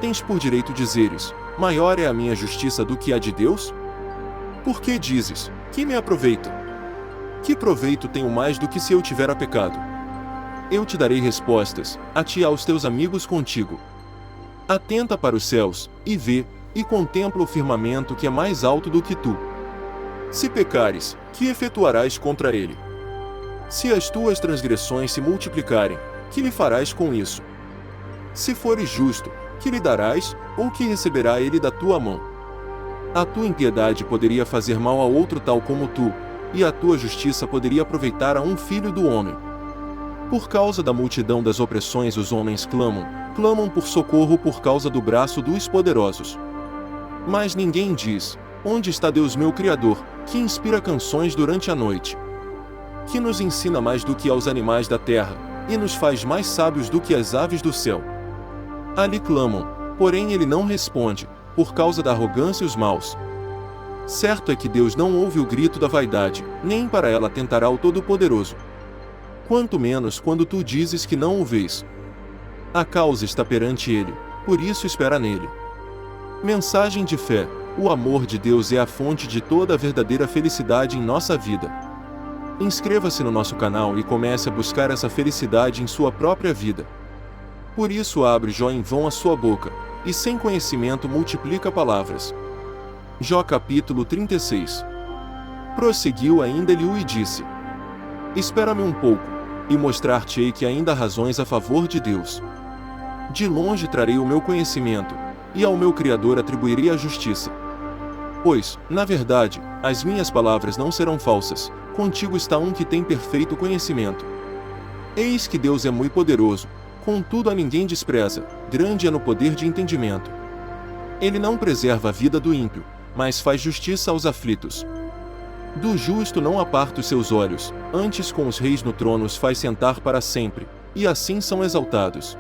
tens por direito dizeres, maior é a minha justiça do que a de Deus? Por que dizes, que me aproveita? Que proveito tenho mais do que se eu tivera pecado? Eu te darei respostas, a ti e aos teus amigos contigo. Atenta para os céus, e vê, e contempla o firmamento que é mais alto do que tu. Se pecares, que efetuarás contra ele? Se as tuas transgressões se multiplicarem, que lhe farás com isso? Se fores justo, que lhe darás, ou que receberá ele da tua mão? A tua impiedade poderia fazer mal a outro tal como tu, e a tua justiça poderia aproveitar a um filho do homem. Por causa da multidão das opressões os homens clamam por socorro por causa do braço dos poderosos. Mas ninguém diz, onde está Deus meu Criador, que inspira canções durante a noite? Que nos ensina mais do que aos animais da terra, e nos faz mais sábios do que as aves do céu. Ali clamam, porém ele não responde, por causa da arrogância e os maus. Certo é que Deus não ouve o grito da vaidade, nem para ela tentará o Todo-Poderoso. Quanto menos quando tu dizes que não o vês. A causa está perante ele, por isso espera nele. Mensagem de fé: o amor de Deus é a fonte de toda a verdadeira felicidade em nossa vida. Inscreva-se no nosso canal e comece a buscar essa felicidade em sua própria vida. Por isso abre Jó em vão a sua boca, e sem conhecimento multiplica palavras. Jó capítulo 36. Prosseguiu ainda Eliú e disse: espera-me um pouco, e mostrar-te-ei que ainda há razões a favor de Deus. De longe trarei o meu conhecimento, e ao meu Criador atribuirei a justiça. Pois, na verdade, as minhas palavras não serão falsas, contigo está um que tem perfeito conhecimento. Eis que Deus é muito poderoso, contudo a ninguém despreza, grande é no poder de entendimento. Ele não preserva a vida do ímpio, mas faz justiça aos aflitos. Do justo não aparta os seus olhos, antes com os reis no trono os faz sentar para sempre, e assim são exaltados.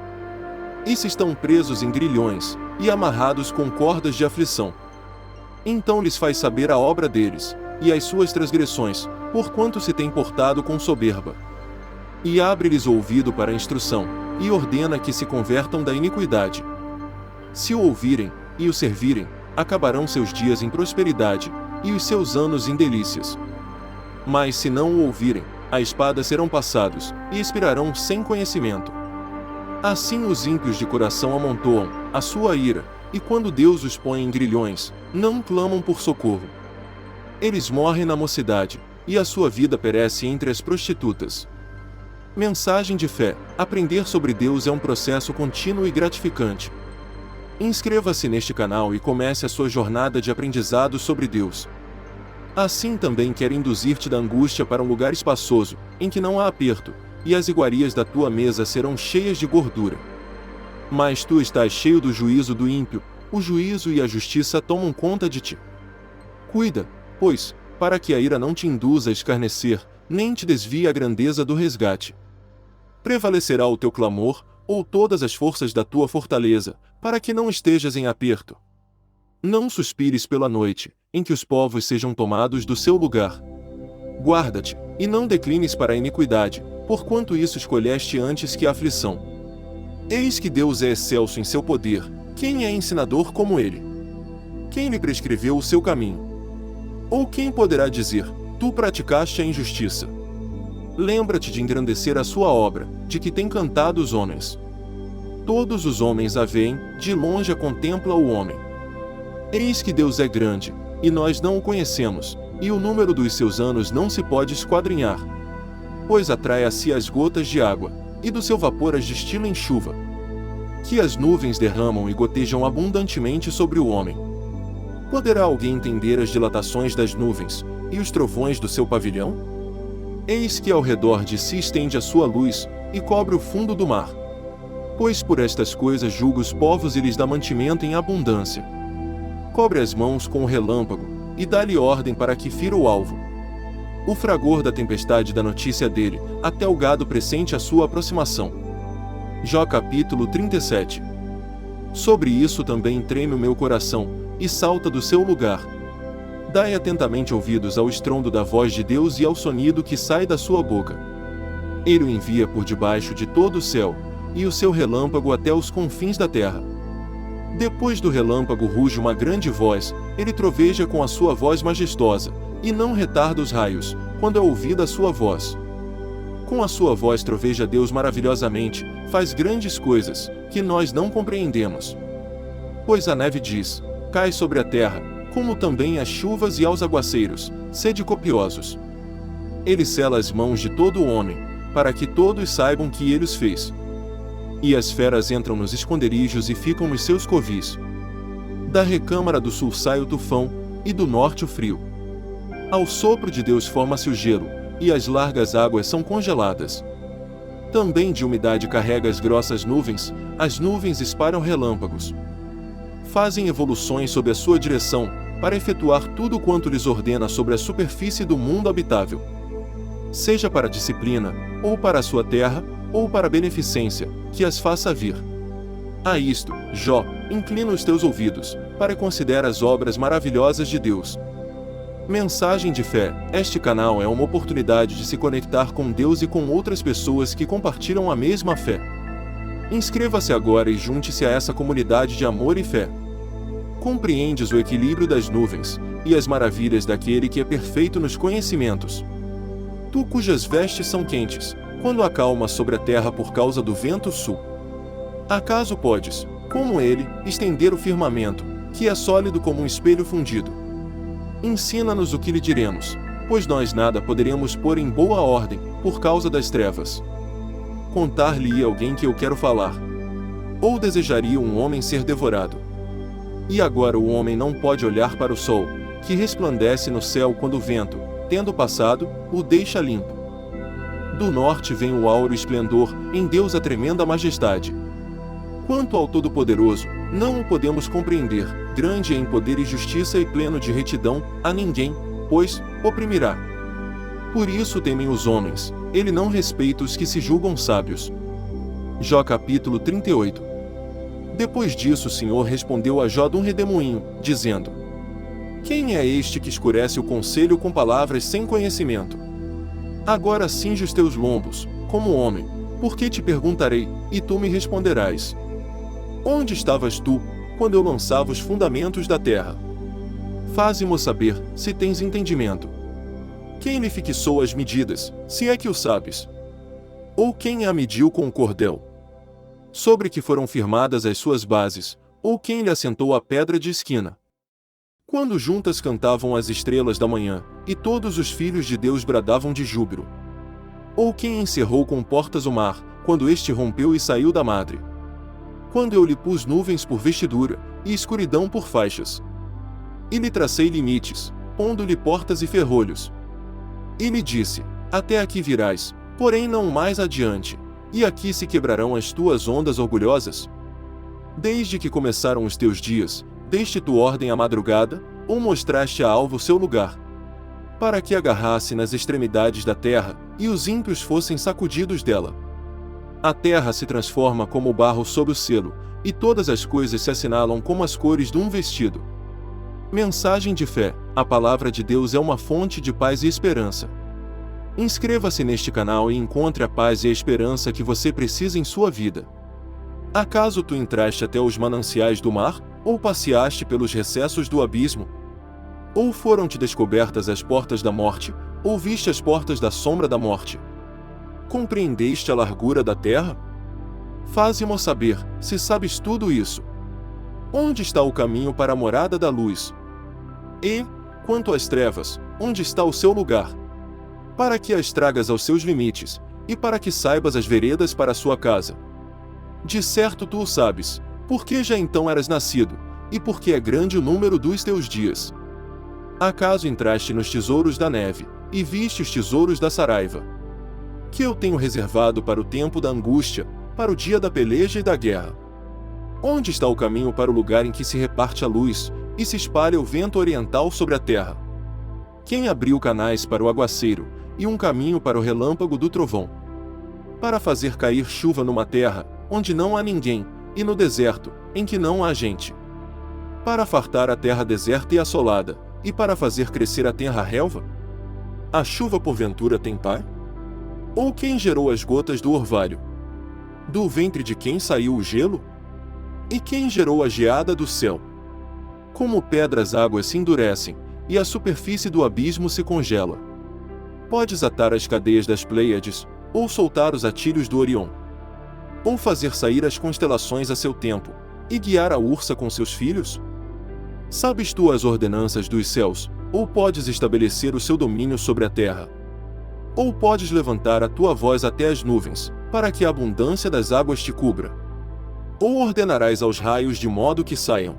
Esses estão presos em grilhões, e amarrados com cordas de aflição. Então lhes faz saber a obra deles, e as suas transgressões, porquanto se têm portado com soberba. E abre-lhes o ouvido para a instrução, e ordena que se convertam da iniquidade. Se o ouvirem, e o servirem, acabarão seus dias em prosperidade, e os seus anos em delícias. Mas se não o ouvirem, a espada serão passados, e expirarão sem conhecimento. Assim os ímpios de coração amontoam a sua ira, e quando Deus os põe em grilhões, não clamam por socorro. Eles morrem na mocidade, e a sua vida perece entre as prostitutas. Mensagem de fé: aprender sobre Deus é um processo contínuo e gratificante. Inscreva-se neste canal e comece a sua jornada de aprendizado sobre Deus. Assim também quero induzir-te da angústia para um lugar espaçoso, em que não há aperto, e as iguarias da tua mesa serão cheias de gordura. Mas tu estás cheio do juízo do ímpio, o juízo e a justiça tomam conta de ti. Cuida, pois, para que a ira não te induza a escarnecer, nem te desvie a grandeza do resgate. Prevalecerá o teu clamor, ou todas as forças da tua fortaleza, para que não estejas em aperto. Não suspires pela noite, em que os povos sejam tomados do seu lugar. Guarda-te, e não declines para a iniquidade, porquanto isso escolheste antes que a aflição. Eis que Deus é excelso em seu poder, quem é ensinador como ele? Quem lhe prescreveu o seu caminho? Ou quem poderá dizer, tu praticaste a injustiça? Lembra-te de engrandecer a sua obra, de que tem cantado os homens. Todos os homens a veem, de longe a contempla o homem. Eis que Deus é grande, e nós não o conhecemos, e o número dos seus anos não se pode esquadrinhar. Pois atrai a si as gotas de água, e do seu vapor as destila em chuva. Que as nuvens derramam e gotejam abundantemente sobre o homem. Poderá alguém entender as dilatações das nuvens, e os trovões do seu pavilhão? Eis que ao redor de si estende a sua luz, e cobre o fundo do mar. Pois por estas coisas julga os povos e lhes dá mantimento em abundância. Cobre as mãos com o relâmpago, e dá-lhe ordem para que fira o alvo. O fragor da tempestade dá notícia dele, até o gado pressente a sua aproximação. Jó capítulo 37. Sobre isso também treme o meu coração, e salta do seu lugar. Dai atentamente ouvidos ao estrondo da voz de Deus e ao sonido que sai da sua boca. Ele o envia por debaixo de todo o céu, e o seu relâmpago até os confins da terra. Depois do relâmpago ruge uma grande voz, ele troveja com a sua voz majestosa, e não retarda os raios, quando é ouvida a sua voz. Com a sua voz troveja Deus maravilhosamente, faz grandes coisas, que nós não compreendemos. Pois a neve diz, cai sobre a terra, como também as chuvas e aos aguaceiros, sede copiosos. Ele sela as mãos de todo o homem, para que todos saibam que ele os fez. E as feras entram nos esconderijos e ficam nos seus covis. Da recâmara do sul sai o tufão, e do norte o frio. Ao sopro de Deus forma-se o gelo, e as largas águas são congeladas. Também de umidade carrega as grossas nuvens, as nuvens espalham relâmpagos. Fazem evoluções sob a sua direção, para efetuar tudo quanto lhes ordena sobre a superfície do mundo habitável. Seja para disciplina, ou para a sua terra, ou para beneficência, que as faça vir. A isto, Jó, inclina os teus ouvidos, para considerar as obras maravilhosas de Deus. Mensagem de fé: este canal é uma oportunidade de se conectar com Deus e com outras pessoas que compartilham a mesma fé. Inscreva-se agora e junte-se a essa comunidade de amor e fé. Compreendes o equilíbrio das nuvens, e as maravilhas daquele que é perfeito nos conhecimentos. Tu cujas vestes são quentes, quando acalma sobre a terra por causa do vento sul. Acaso podes, como ele, estender o firmamento, que é sólido como um espelho fundido? Ensina-nos o que lhe diremos, pois nós nada poderemos pôr em boa ordem, por causa das trevas. Contar-lhe-ia alguém que eu quero falar? Ou desejaria um homem ser devorado? E agora o homem não pode olhar para o sol, que resplandece no céu quando o vento, tendo passado, o deixa limpo. Do norte vem o áureo esplendor, em Deus a tremenda majestade. Quanto ao Todo-Poderoso, não o podemos compreender, grande em poder e justiça e pleno de retidão, a ninguém, pois oprimirá. Por isso temem os homens, ele não respeita os que se julgam sábios. Jó capítulo 38. Depois disso o Senhor respondeu a Jó de um redemoinho, dizendo: Quem é este que escurece o conselho com palavras sem conhecimento? Agora cinge os teus lombos, como homem, porque te perguntarei, e tu me responderás. Onde estavas tu, quando eu lançava os fundamentos da terra? Faze-mo saber, se tens entendimento. Quem lhe fixou as medidas, se é que o sabes? Ou quem a mediu com o cordel? Sobre que foram firmadas as suas bases, ou quem lhe assentou a pedra de esquina? Quando juntas cantavam as estrelas da manhã, e todos os filhos de Deus bradavam de júbilo? Ou quem encerrou com portas o mar, quando este rompeu e saiu da madre? Quando eu lhe pus nuvens por vestidura, e escuridão por faixas? E lhe tracei limites, pondo-lhe portas e ferrolhos. E lhe disse: Até aqui virás, porém não mais adiante, e aqui se quebrarão as tuas ondas orgulhosas? Desde que começaram os teus dias, deste tu ordem à madrugada, ou mostraste a alvo o seu lugar? Para que agarrasse nas extremidades da terra, e os ímpios fossem sacudidos dela. A terra se transforma como o barro sob o selo, e todas as coisas se assinalam como as cores de um vestido. Mensagem de fé: a palavra de Deus é uma fonte de paz e esperança. Inscreva-se neste canal e encontre a paz e a esperança que você precisa em sua vida. Acaso tu entraste até os mananciais do mar, ou passeaste pelos recessos do abismo? Ou foram-te descobertas as portas da morte, ou viste as portas da sombra da morte? Compreendeste a largura da terra? Faze-mo saber, se sabes tudo isso. Onde está o caminho para a morada da luz? E, quanto às trevas, onde está o seu lugar? Para que as tragas aos seus limites, e para que saibas as veredas para a sua casa. De certo tu o sabes, porque já então eras nascido, e porque é grande o número dos teus dias. Acaso entraste nos tesouros da neve, e viste os tesouros da saraiva? Que eu tenho reservado para o tempo da angústia, para o dia da peleja e da guerra. Onde está o caminho para o lugar em que se reparte a luz, e se espalha o vento oriental sobre a terra? Quem abriu canais para o aguaceiro, e um caminho para o relâmpago do trovão? Para fazer cair chuva numa terra, onde não há ninguém, e no deserto, em que não há gente. Para fartar a terra deserta e assolada, e para fazer crescer a terra relva? A chuva porventura tem pai? Ou quem gerou as gotas do orvalho? Do ventre de quem saiu o gelo? E quem gerou a geada do céu? Como pedras águas se endurecem, e a superfície do abismo se congela. Podes atar as cadeias das Pleiades, ou soltar os atilhos do Orion. Ou fazer sair as constelações a seu tempo, e guiar a ursa com seus filhos? Sabes tu as ordenanças dos céus, ou podes estabelecer o seu domínio sobre a terra? Ou podes levantar a tua voz até as nuvens, para que a abundância das águas te cubra? Ou ordenarás aos raios de modo que saiam?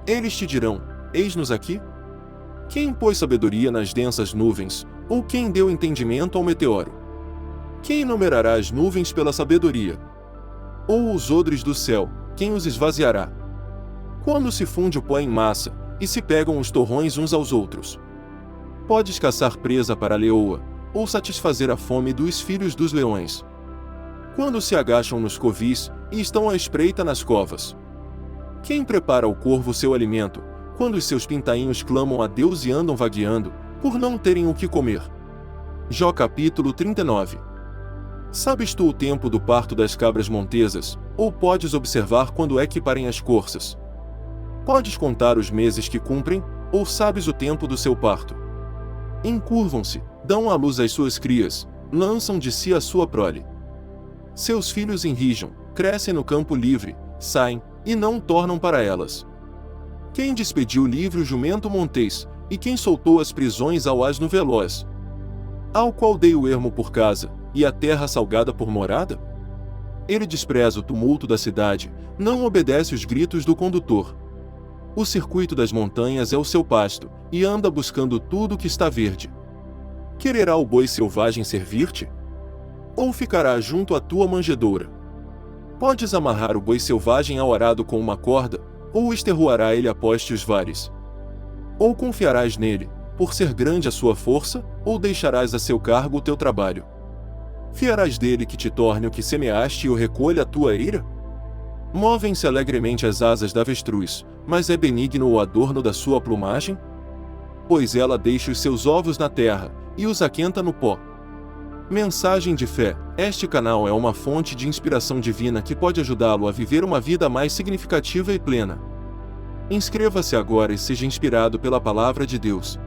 Eles te dirão: eis-nos aqui? Quem pôs sabedoria nas densas nuvens, ou quem deu entendimento ao meteoro? Quem numerará as nuvens pela sabedoria? Ou os odres do céu, quem os esvaziará? Quando se funde o pó em massa, e se pegam os torrões uns aos outros? Podes caçar presa para a leoa, ou satisfazer a fome dos filhos dos leões. Quando se agacham nos covis, e estão à espreita nas covas. Quem prepara ao corvo seu alimento, quando os seus pintainhos clamam a Deus e andam vagueando, por não terem o que comer? Jó capítulo 39. Sabes tu o tempo do parto das cabras montesas, ou podes observar quando é que parem as corças? Podes contar os meses que cumprem, ou sabes o tempo do seu parto? Encurvam-se, dão à luz as suas crias, lançam de si a sua prole. Seus filhos enrijam, crescem no campo livre, saem, e não tornam para elas. Quem despediu livre o jumento montês, e quem soltou as prisões ao asno veloz? Ao qual dei o ermo por casa, e a terra salgada por morada? Ele despreza o tumulto da cidade, não obedece os gritos do condutor. O circuito das montanhas é o seu pasto, e anda buscando tudo que está verde. Quererá o boi selvagem servir-te? Ou ficará junto à tua manjedoura? Podes amarrar o boi selvagem ao arado com uma corda, ou esterroará ele a postes vares? Ou confiarás nele, por ser grande a sua força, ou deixarás a seu cargo o teu trabalho? Fiarás dele que te torne o que semeaste e o recolha a tua eira? Movem-se alegremente as asas da avestruz, mas é benigno o adorno da sua plumagem? Pois ela deixa os seus ovos na terra, e os aquenta no pó. Mensagem de fé. Este canal é uma fonte de inspiração divina que pode ajudá-lo a viver uma vida mais significativa e plena. Inscreva-se agora e seja inspirado pela palavra de Deus.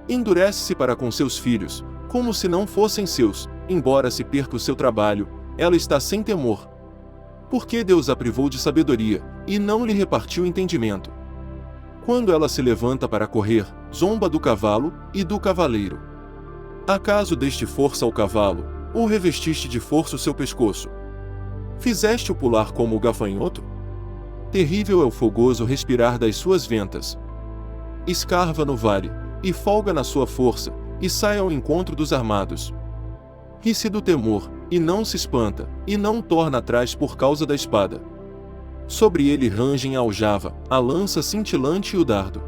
Endurece-se para com seus filhos, como se não fossem seus, embora se perca o seu trabalho, ela está sem temor. Porque Deus a privou de sabedoria, e não lhe repartiu entendimento. Quando ela se levanta para correr, zomba do cavalo e do cavaleiro. Acaso deste força ao cavalo, ou revestiste de força o seu pescoço? Fizeste-o pular como o gafanhoto? Terrível é o fogoso respirar das suas ventas. Escarva no vale, e folga na sua força, e sai ao encontro dos armados. Ri-se do temor, e não se espanta, e não torna atrás por causa da espada. Sobre ele rangem a aljava, a lança cintilante e o dardo.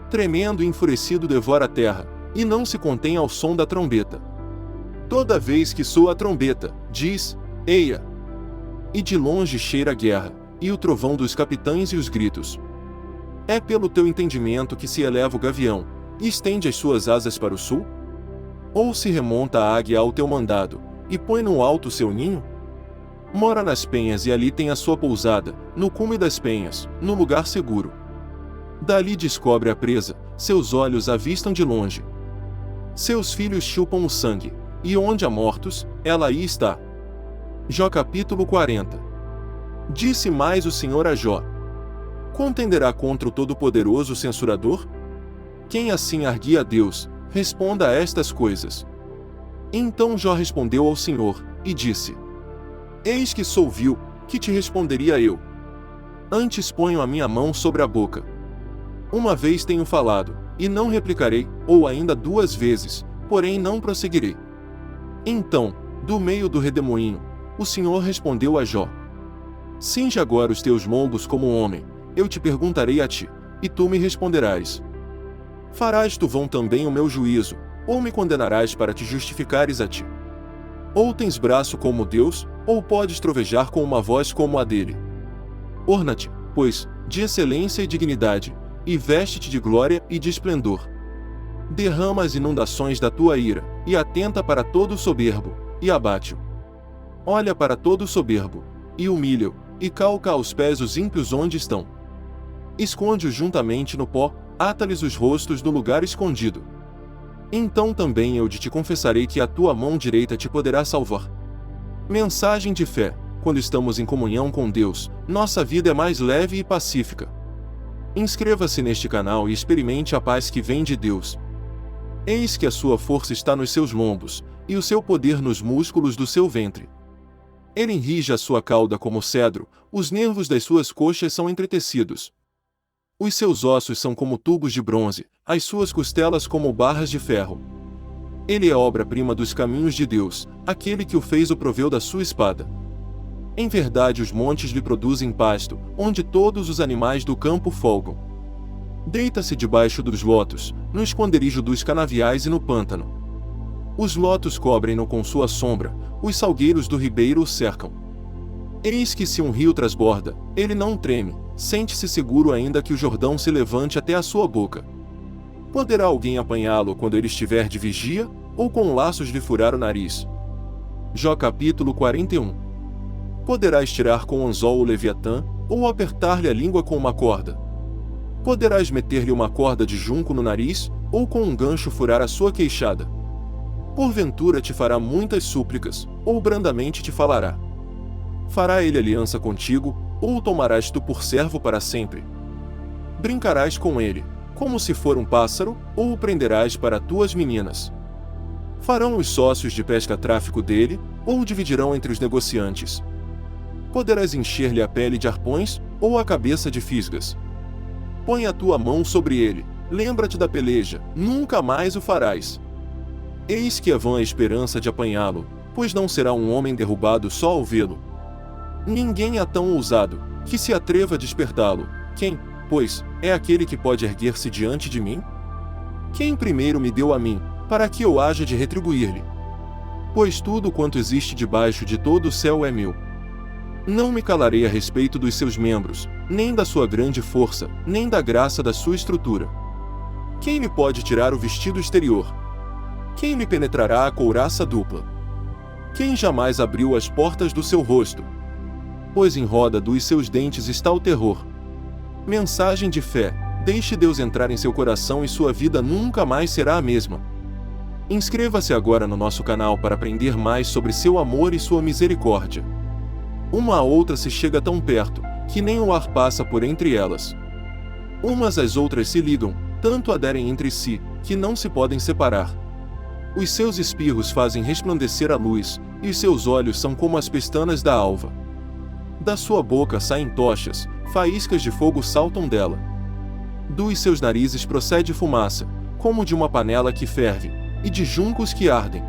Tremendo e enfurecido devora a terra, e não se contém ao som da trombeta. Toda vez que soa a trombeta, diz, eia! E de longe cheira a guerra, e o trovão dos capitães e os gritos. É pelo teu entendimento que se eleva o gavião, e estende as suas asas para o sul? Ou se remonta a águia ao teu mandado, e põe no alto o seu ninho? Mora nas penhas e ali tem a sua pousada, no cume das penhas, no lugar seguro. Dali descobre a presa, seus olhos a avistam de longe. Seus filhos chupam o sangue, e onde há mortos, ela aí está. Jó capítulo 40. Disse mais o Senhor a Jó: contenderá contra o Todo-Poderoso censurador? Quem assim arguia a Deus, responda a estas coisas. Então Jó respondeu ao Senhor, e disse: eis que sou vil, que te responderia eu? Antes ponho a minha mão sobre a boca. Uma vez tenho falado, e não replicarei, ou ainda 2 vezes, porém não prosseguirei. Então, do meio do redemoinho, o Senhor respondeu a Jó: cinge agora os teus lombos como um homem, eu te perguntarei a ti, e tu me responderás. Farás tu vão também o meu juízo, ou me condenarás para te justificares a ti? Ou tens braço como Deus, ou podes trovejar com uma voz como a dele? Orna-te, pois, de excelência e dignidade, e veste-te de glória e de esplendor. Derrama as inundações da tua ira, e atenta para todo o soberbo, e abate-o. Olha para todo o soberbo, e humilha-o, e calca aos pés os ímpios onde estão. Esconde-os juntamente no pó, ata-lhes os rostos no lugar escondido. Então também eu te confessarei que a tua mão direita te poderá salvar. Mensagem de fé. Quando estamos em comunhão com Deus, nossa vida é mais leve e pacífica. Inscreva-se neste canal e experimente a paz que vem de Deus. Eis que a sua força está nos seus lombos, e o seu poder nos músculos do seu ventre. Ele enrige a sua cauda como cedro, os nervos das suas coxas são entretecidos. Os seus ossos são como tubos de bronze, as suas costelas como barras de ferro. Ele é obra-prima dos caminhos de Deus, aquele que o fez o proveu da sua espada. Em verdade os montes lhe produzem pasto, onde todos os animais do campo folgam. Deita-se debaixo dos lotos, no esconderijo dos canaviais e no pântano. Os lotos cobrem-no com sua sombra, os salgueiros do ribeiro o cercam. Eis que se um rio transborda, ele não treme, sente-se seguro ainda que o Jordão se levante até a sua boca. Poderá alguém apanhá-lo quando ele estiver de vigia, ou com laços lhe furar o nariz? Jó capítulo 41. Poderás tirar com anzol o Leviatã, ou apertar-lhe a língua com uma corda? Poderás meter-lhe uma corda de junco no nariz, ou com um gancho furar a sua queixada? Porventura te fará muitas súplicas, ou brandamente te falará? Fará ele aliança contigo, ou o tomarás tu por servo para sempre? Brincarás com ele, como se for um pássaro, ou o prenderás para tuas meninas? Farão os sócios de pesca tráfico dele, ou o dividirão entre os negociantes? Poderás encher-lhe a pele de arpões, ou a cabeça de fisgas? Põe a tua mão sobre ele, lembra-te da peleja, nunca mais o farás. Eis que é vã a esperança de apanhá-lo, pois não será um homem derrubado só ao vê-lo. Ninguém é tão ousado, que se atreva a despertá-lo. Quem, pois, é aquele que pode erguer-se diante de mim? Quem primeiro me deu a mim, para que eu haja de retribuir-lhe? Pois tudo quanto existe debaixo de todo o céu é meu. Não me calarei a respeito dos seus membros, nem da sua grande força, nem da graça da sua estrutura. Quem me pode tirar o vestido exterior? Quem me penetrará a couraça dupla? Quem jamais abriu as portas do seu rosto? Pois em roda dos seus dentes está o terror. Mensagem de fé: deixe Deus entrar em seu coração e sua vida nunca mais será a mesma. Inscreva-se agora no nosso canal para aprender mais sobre seu amor e sua misericórdia. Uma a outra se chega tão perto, que nem o ar passa por entre elas. Umas às outras se ligam, tanto aderem entre si, que não se podem separar. Os seus espirros fazem resplandecer a luz, e os seus olhos são como as pestanas da alva. Da sua boca saem tochas, faíscas de fogo saltam dela. Dos seus narizes procede fumaça, como de uma panela que ferve, e de juncos que ardem.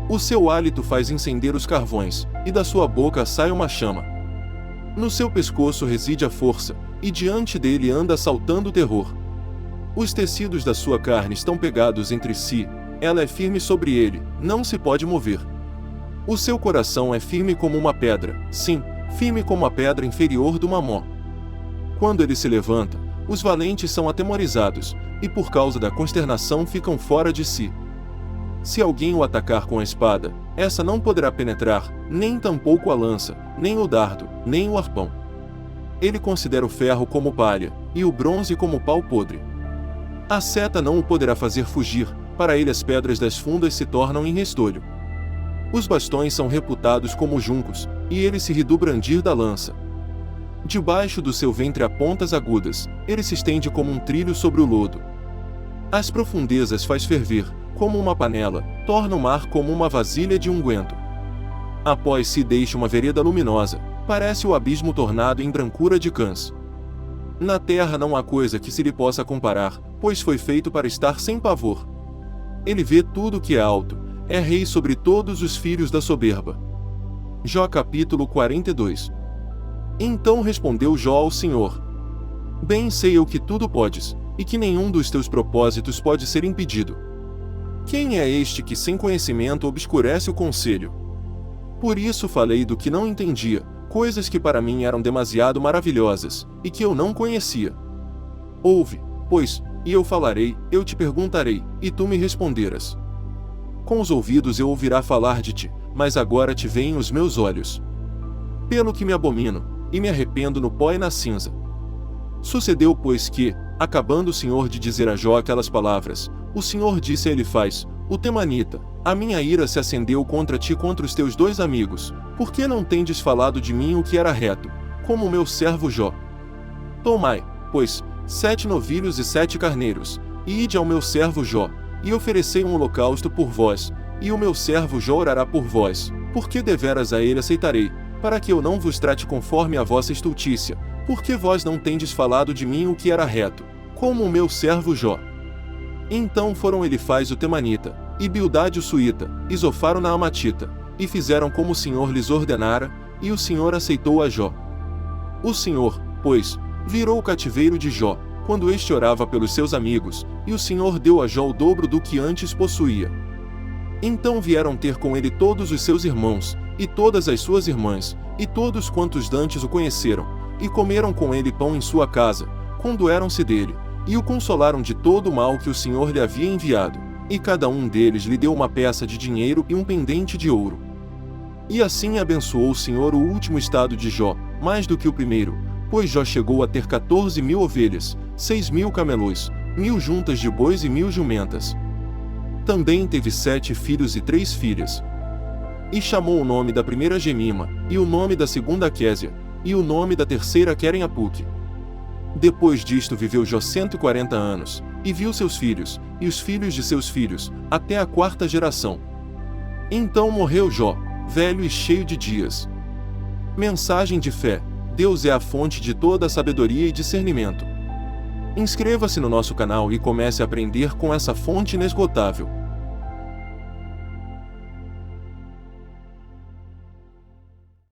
O seu hálito faz incender os carvões, e da sua boca sai uma chama. No seu pescoço reside a força, e diante dele anda saltando o terror. Os tecidos da sua carne estão pegados entre si, ela é firme sobre ele, não se pode mover. O seu coração é firme como uma pedra, sim, firme como a pedra inferior do Mamó. Quando ele se levanta, os valentes são atemorizados, e por causa da consternação ficam fora de si. Se alguém o atacar com a espada, essa não poderá penetrar, nem tampouco a lança, nem o dardo, nem o arpão. Ele considera o ferro como palha, e o bronze como pau podre. A seta não o poderá fazer fugir, para ele as pedras das fundas se tornam em restolho. Os bastões são reputados como juncos, e ele se ri do brandir da lança. Debaixo do seu ventre há pontas agudas, ele se estende como um trilho sobre o lodo. As profundezas faz ferver, como uma panela, torna o mar como uma vasilha de unguento. Após si deixa uma vereda luminosa, parece o abismo tornado em brancura de cãs. Na terra não há coisa que se lhe possa comparar, pois foi feito para estar sem pavor. Ele vê tudo que é alto, é rei sobre todos os filhos da soberba. Jó capítulo 42. Então respondeu Jó ao Senhor: bem sei eu que tudo podes, e que nenhum dos teus propósitos pode ser impedido. Quem é este que sem conhecimento obscurece o conselho? Por isso falei do que não entendia, coisas que para mim eram demasiado maravilhosas, e que eu não conhecia. Ouve, pois, e eu falarei, eu te perguntarei, e tu me responderás. Com os ouvidos eu ouvirá falar de ti, mas agora te veem os meus olhos. Pelo que me abomino, e me arrependo no pó e na cinza. Sucedeu, pois, que, acabando o Senhor de dizer a Jó aquelas palavras, o Senhor disse a Elifaz, o temanita: a minha ira se acendeu contra ti e contra os teus dois amigos, porque não tendes falado de mim o que era reto, como o meu servo Jó. Tomai, pois, 7 novilhos e 7 carneiros, e ide ao meu servo Jó, e oferecei um holocausto por vós, e o meu servo Jó orará por vós, porque deveras a ele aceitarei, para que eu não vos trate conforme a vossa estultícia, porque vós não tendes falado de mim o que era reto, como o meu servo Jó. Então foram Elifaz o temanita, e Bildade o suíta, e Zofar o naamatita, e fizeram como o Senhor lhes ordenara, e o Senhor aceitou a Jó. O Senhor, pois, virou o cativeiro de Jó, quando este orava pelos seus amigos, e o Senhor deu a Jó o dobro do que antes possuía. Então vieram ter com ele todos os seus irmãos, e todas as suas irmãs, e todos quantos dantes o conheceram, e comeram com ele pão em sua casa, condoeram-se dele, e o consolaram de todo o mal que o Senhor lhe havia enviado, e cada um deles lhe deu uma peça de dinheiro e um pendente de ouro. E assim abençoou o Senhor o último estado de Jó, mais do que o primeiro, pois Jó chegou a ter 14.000 ovelhas, 6.000 camelos, 1.000 juntas de bois e 1.000 jumentas. Também teve 7 filhos e 3 filhas. E chamou o nome da primeira Gemima, e o nome da segunda Quésia, e o nome da terceira Queren-Apuque. Depois disto viveu Jó 140 anos, e viu seus filhos, e os filhos de seus filhos, até a 4ª geração. Então morreu Jó, velho e cheio de dias. Mensagem de fé: Deus é a fonte de toda a sabedoria e discernimento. Inscreva-se no nosso canal e comece a aprender com essa fonte inesgotável.